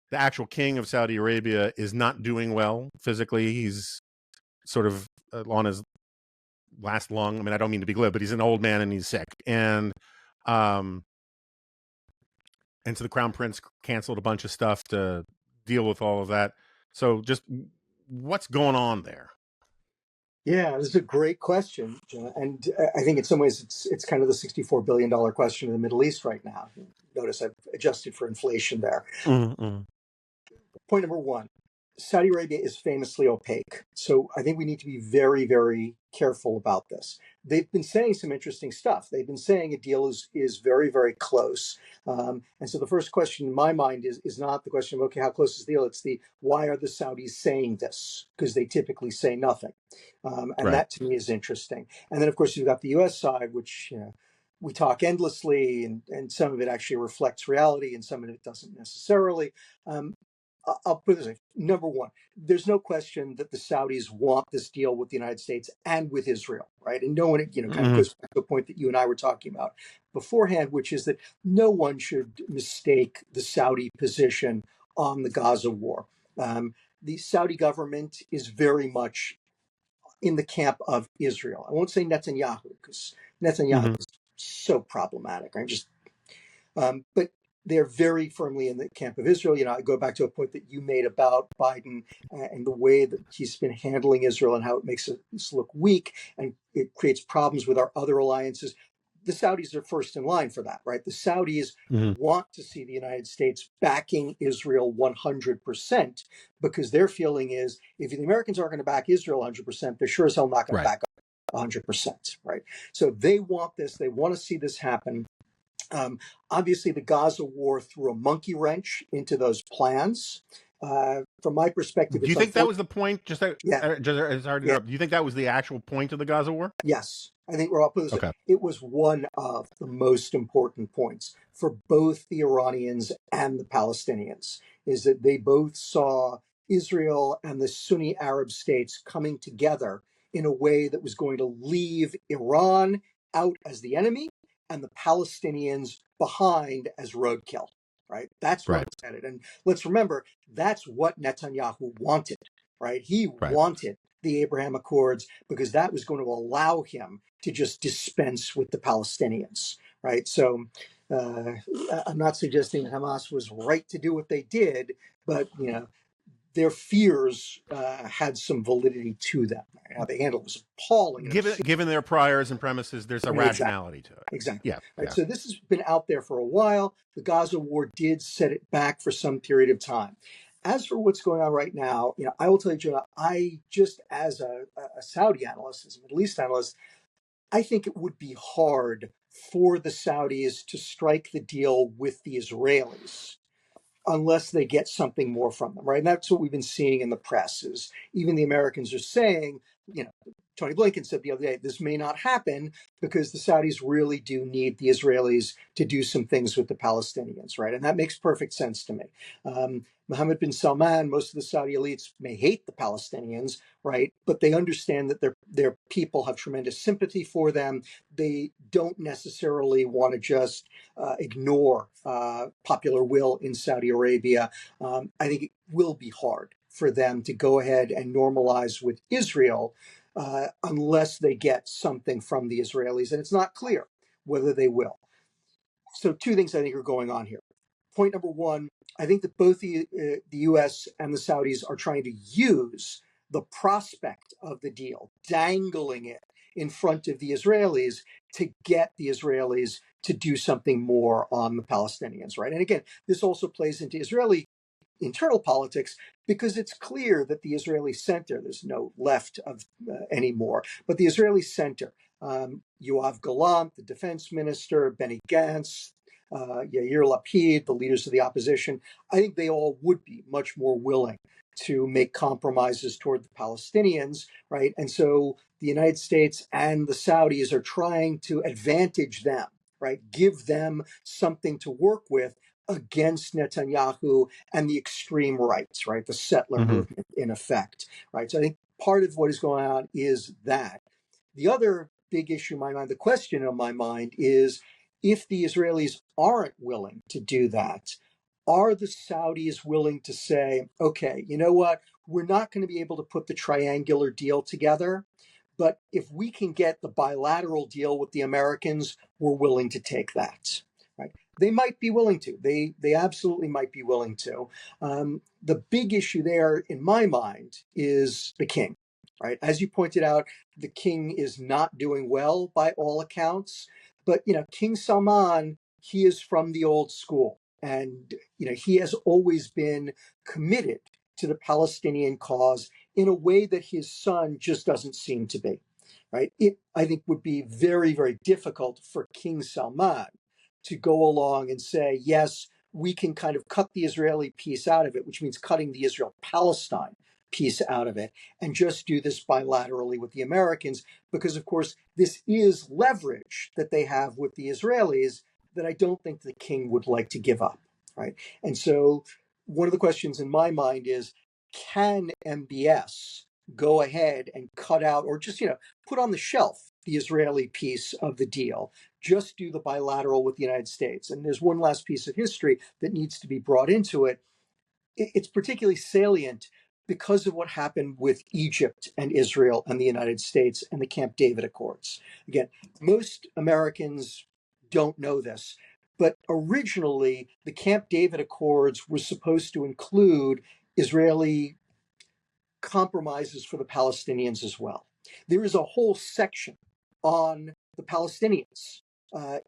the actual king of Saudi Arabia is not doing well physically. He's sort of on his last long. I mean, I don't mean to be glib, but he's an old man and he's sick. And so the Crown Prince canceled a bunch of stuff to deal with all of that. So just what's going on there? Yeah, this is a great question, Jonah. And I think in some ways it's kind of the $64 billion question in the Middle East right now. Notice I've adjusted for inflation there. Mm-hmm. Point number one, Saudi Arabia is famously opaque. So I think we need to be very, very careful about this. They've been saying some interesting stuff. They've been saying a deal is very, very close. And so the first question in my mind is not the question of, okay, how close is the deal? It's the, why are the Saudis saying this? Because they typically say nothing. And that to me is interesting. And then, of course, you've got the U.S. side, which, we talk endlessly, and some of it actually reflects reality and some of it doesn't necessarily. I'll put it this way. Number one, there's no question that the Saudis want this deal with the United States and with Israel, right? And no one, kind of goes back to the point that you and I were talking about beforehand, which is that no one should mistake the Saudi position on the Gaza war. The Saudi government is very much in the camp of Israel. I won't say Netanyahu, because Netanyahu is so problematic, right? But they're very firmly in the camp of Israel. I go back to a point that you made about Biden and the way that he's been handling Israel and how it makes us look weak and it creates problems with our other alliances. The Saudis are first in line for that, right? The Saudis want to see the United States backing Israel 100% because their feeling is if the Americans aren't going to back Israel 100%, they're sure as hell not going to back up 100%, right? So they want this. They want to see this happen. Obviously, the Gaza war threw a monkey wrench into those plans. From my perspective, do you think that was the point? Do you think that was the actual point of the Gaza war? Yes, I think we're all put this way. It was one of the most important points for both the Iranians and the Palestinians. Is that they both saw Israel and the Sunni Arab states coming together in a way that was going to leave Iran out as the enemy and the Palestinians behind as roadkill, right? That's where it's headed. And let's remember, that's what Netanyahu wanted, right? He wanted the Abraham Accords because that was going to allow him to just dispense with the Palestinians, right? So I'm not suggesting Hamas was right to do what they did, but, their fears had some validity to them. How they handled it was appalling. Given their priors and premises, there's a rationality to it. Exactly. Yeah. Right. So this has been out there for a while. The Gaza war did set it back for some period of time. As for what's going on right now, I will tell you, Jonah, I just as a Saudi analyst, as a Middle East analyst, I think it would be hard for the Saudis to strike the deal with the Israelis unless they get something more from them, right? And that's what we've been seeing in the press is even the Americans are saying, Tony Blinken said the other day, this may not happen because the Saudis really do need the Israelis to do some things with the Palestinians, right? And that makes perfect sense to me. Mohammed bin Salman, most of the Saudi elites may hate the Palestinians, right? But they understand that their people have tremendous sympathy for them. They don't necessarily want to just ignore popular will in Saudi Arabia. I think it will be hard for them to go ahead and normalize with Israel unless they get something from the Israelis. And it's not clear whether they will. So two things I think are going on here. Point number one, I think that both the U.S. and the Saudis are trying to use the prospect of the deal, dangling it in front of the Israelis to get the Israelis to do something more on the Palestinians, right? And again, this also plays into Israeli internal politics because it's clear that the Israeli center, there's no left of anymore, but the Israeli center, Yoav Gallant, the defense minister, Benny Gantz, Yair Lapid, the leaders of the opposition, I think they all would be much more willing to make compromises toward the Palestinians, right? And so the United States and the Saudis are trying to advantage them, right? Give them something to work with against Netanyahu and the extreme rights, right? The settler movement in effect, right? So I think part of what is going on is that. The other big issue in my mind, the question in my mind is if the Israelis aren't willing to do that, are the Saudis willing to say, okay, you know what? We're not going to be able to put the triangular deal together, But if we can get the bilateral deal with the Americans, we're willing to take that. Right? They might be willing to. They absolutely might be willing to. The big issue there, in my mind, is the king. Right? As you pointed out, the king is not doing well by all accounts. But King Salman, he is from the old school, and he has always been committed to the Palestinian cause in a way that his son just doesn't seem to be. Right? It, I think, would be very, very difficult for King Salman to go along and say, yes, we can kind of cut the Israeli piece out of it, which means cutting the Israel-Palestine piece out of it, and just do this bilaterally with the Americans, because, of course, this is leverage that they have with the Israelis that I don't think the king would like to give up, right? And so one of the questions in my mind is, can MBS go ahead and cut out, or just, put on the shelf the Israeli piece of the deal, just do the bilateral with the United States? And there's one last piece of history that needs to be brought into it. It's particularly salient because of what happened with Egypt and Israel and the United States and the Camp David Accords. Again, most Americans don't know this, but originally the Camp David Accords were supposed to include Israeli compromises for the Palestinians as well. There is a whole section on the Palestinians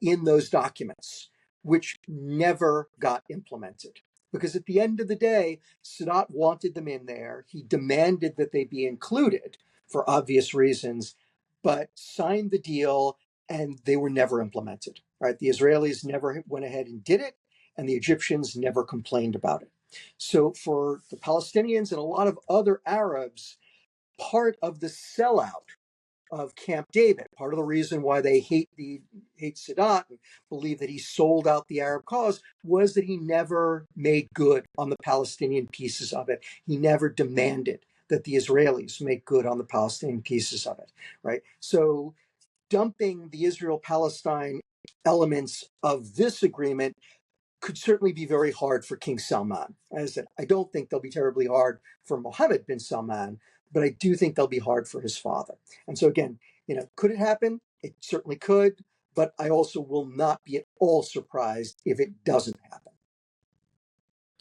in those documents, which never got implemented. Because at the end of the day, Sadat wanted them in there. He demanded that they be included for obvious reasons, but signed the deal, and they were never implemented. Right? The Israelis never went ahead and did it, and the Egyptians never complained about it. So for the Palestinians and a lot of other Arabs, part of the sellout of Camp David, part of the reason why they hate Sadat and believe that he sold out the Arab cause, was that he never made good on the Palestinian pieces of it. He never demanded that the Israelis make good on the Palestinian pieces of it, right? So dumping the Israel-Palestine elements of this agreement could certainly be very hard for King Salman. As I said, I don't think they'll be terribly hard for Mohammed bin Salman, but I do think they'll be hard for his father. And so again, could it happen? It certainly could, but I also will not be at all surprised if it doesn't happen.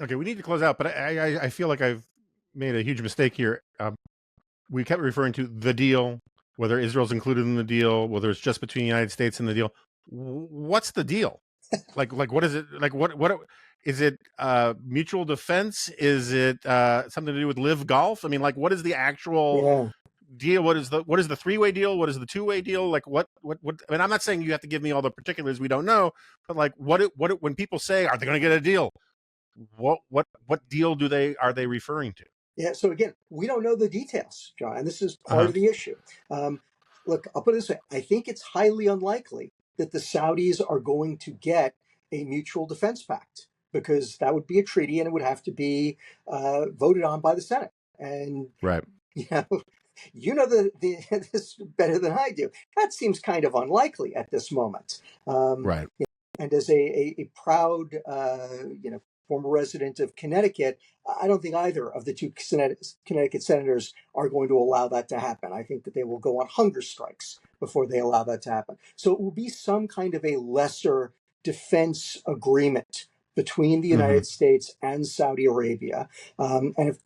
Okay, we need to close out, but I feel like I've made a huge mistake here. We kept referring to the deal, whether Israel's included in the deal, whether it's just between the United States and the deal. What's the deal? Like what is it? Like what is it? Mutual defense? Is it something to do with live golf? I mean, like, what is the actual deal? What is the three-way deal? What is the two-way deal? Like what? I mean, I'm not saying you have to give me all the particulars. We don't know, but like what when people say, are they going to get a deal? What deal are they referring to? Yeah. So again, we don't know the details, John, and this is part of the issue. Look, I'll put it this way: I think it's highly unlikely that the Saudis are going to get a mutual defense pact, because that would be a treaty and it would have to be voted on by the Senate. And right, this better than I do. That seems kind of unlikely at this moment. Right. And as a proud, former resident of Connecticut, I don't think either of the two Connecticut senators are going to allow that to happen. I think that they will go on hunger strikes before they allow that to happen. So it will be some kind of a lesser defense agreement between the United States and Saudi Arabia. And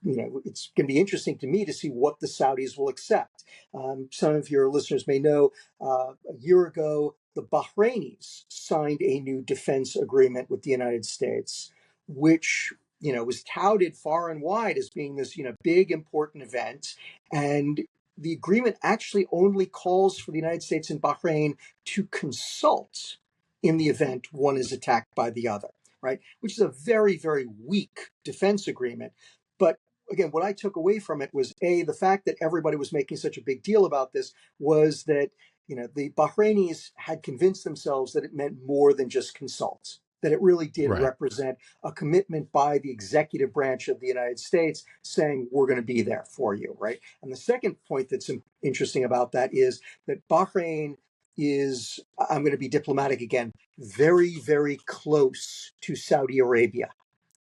it's going to be interesting to me to see what the Saudis will accept. Some of your listeners may know a year ago, the Bahrainis signed a new defense agreement with the United States, which was touted far and wide as being this big important event. And the agreement actually only calls for the United States and Bahrain to consult in the event one is attacked by the other, right? Which is a very, very weak defense agreement. But again, what I took away from it was the fact that everybody was making such a big deal about this was that the Bahrainis had convinced themselves that it meant more than just consult, that it really did represent a commitment by the executive branch of the United States saying, we're going to be there for you, right? And the second point that's interesting about that is that Bahrain is, I'm going to be diplomatic again, very, very close to Saudi Arabia,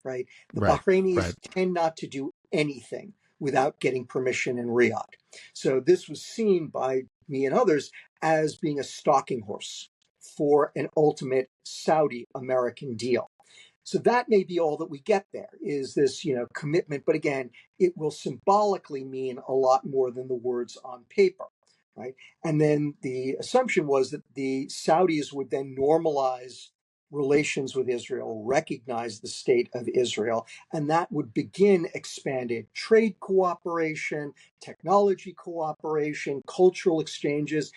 right? The Bahrainis tend not to do anything without getting permission in Riyadh. So this was seen by me and others as being a stalking horse for an ultimate Saudi-American deal. So that may be all that we get there, is this, commitment. But again, it will symbolically mean a lot more than the words on paper, right? And then the assumption was that the Saudis would then normalize relations with Israel, recognize the state of Israel, and that would begin expanded trade cooperation, technology cooperation, cultural exchanges,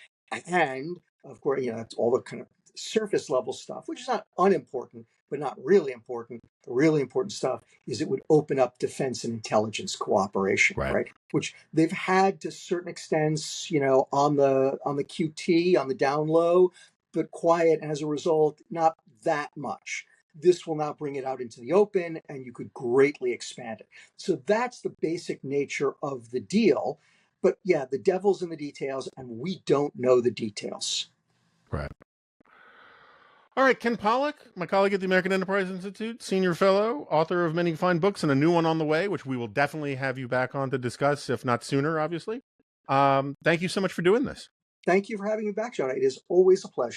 and of course, it's all the kind of surface level stuff, which is not unimportant, but not really important. The really important stuff is it would open up defense and intelligence cooperation, right? Which they've had to certain extents, on the QT, on the down low, but quiet, and as a result, not that much. This will now bring it out into the open, and you could greatly expand it. So that's the basic nature of the deal. But yeah, the devil's in the details, and we don't know the details. Right. All right, Ken Pollack, my colleague at the American Enterprise Institute, senior fellow, author of many fine books and a new one on the way, which we will definitely have you back on to discuss, if not sooner, obviously. Thank you so much for doing this. Thank you for having me back, Jonah. It is always a pleasure.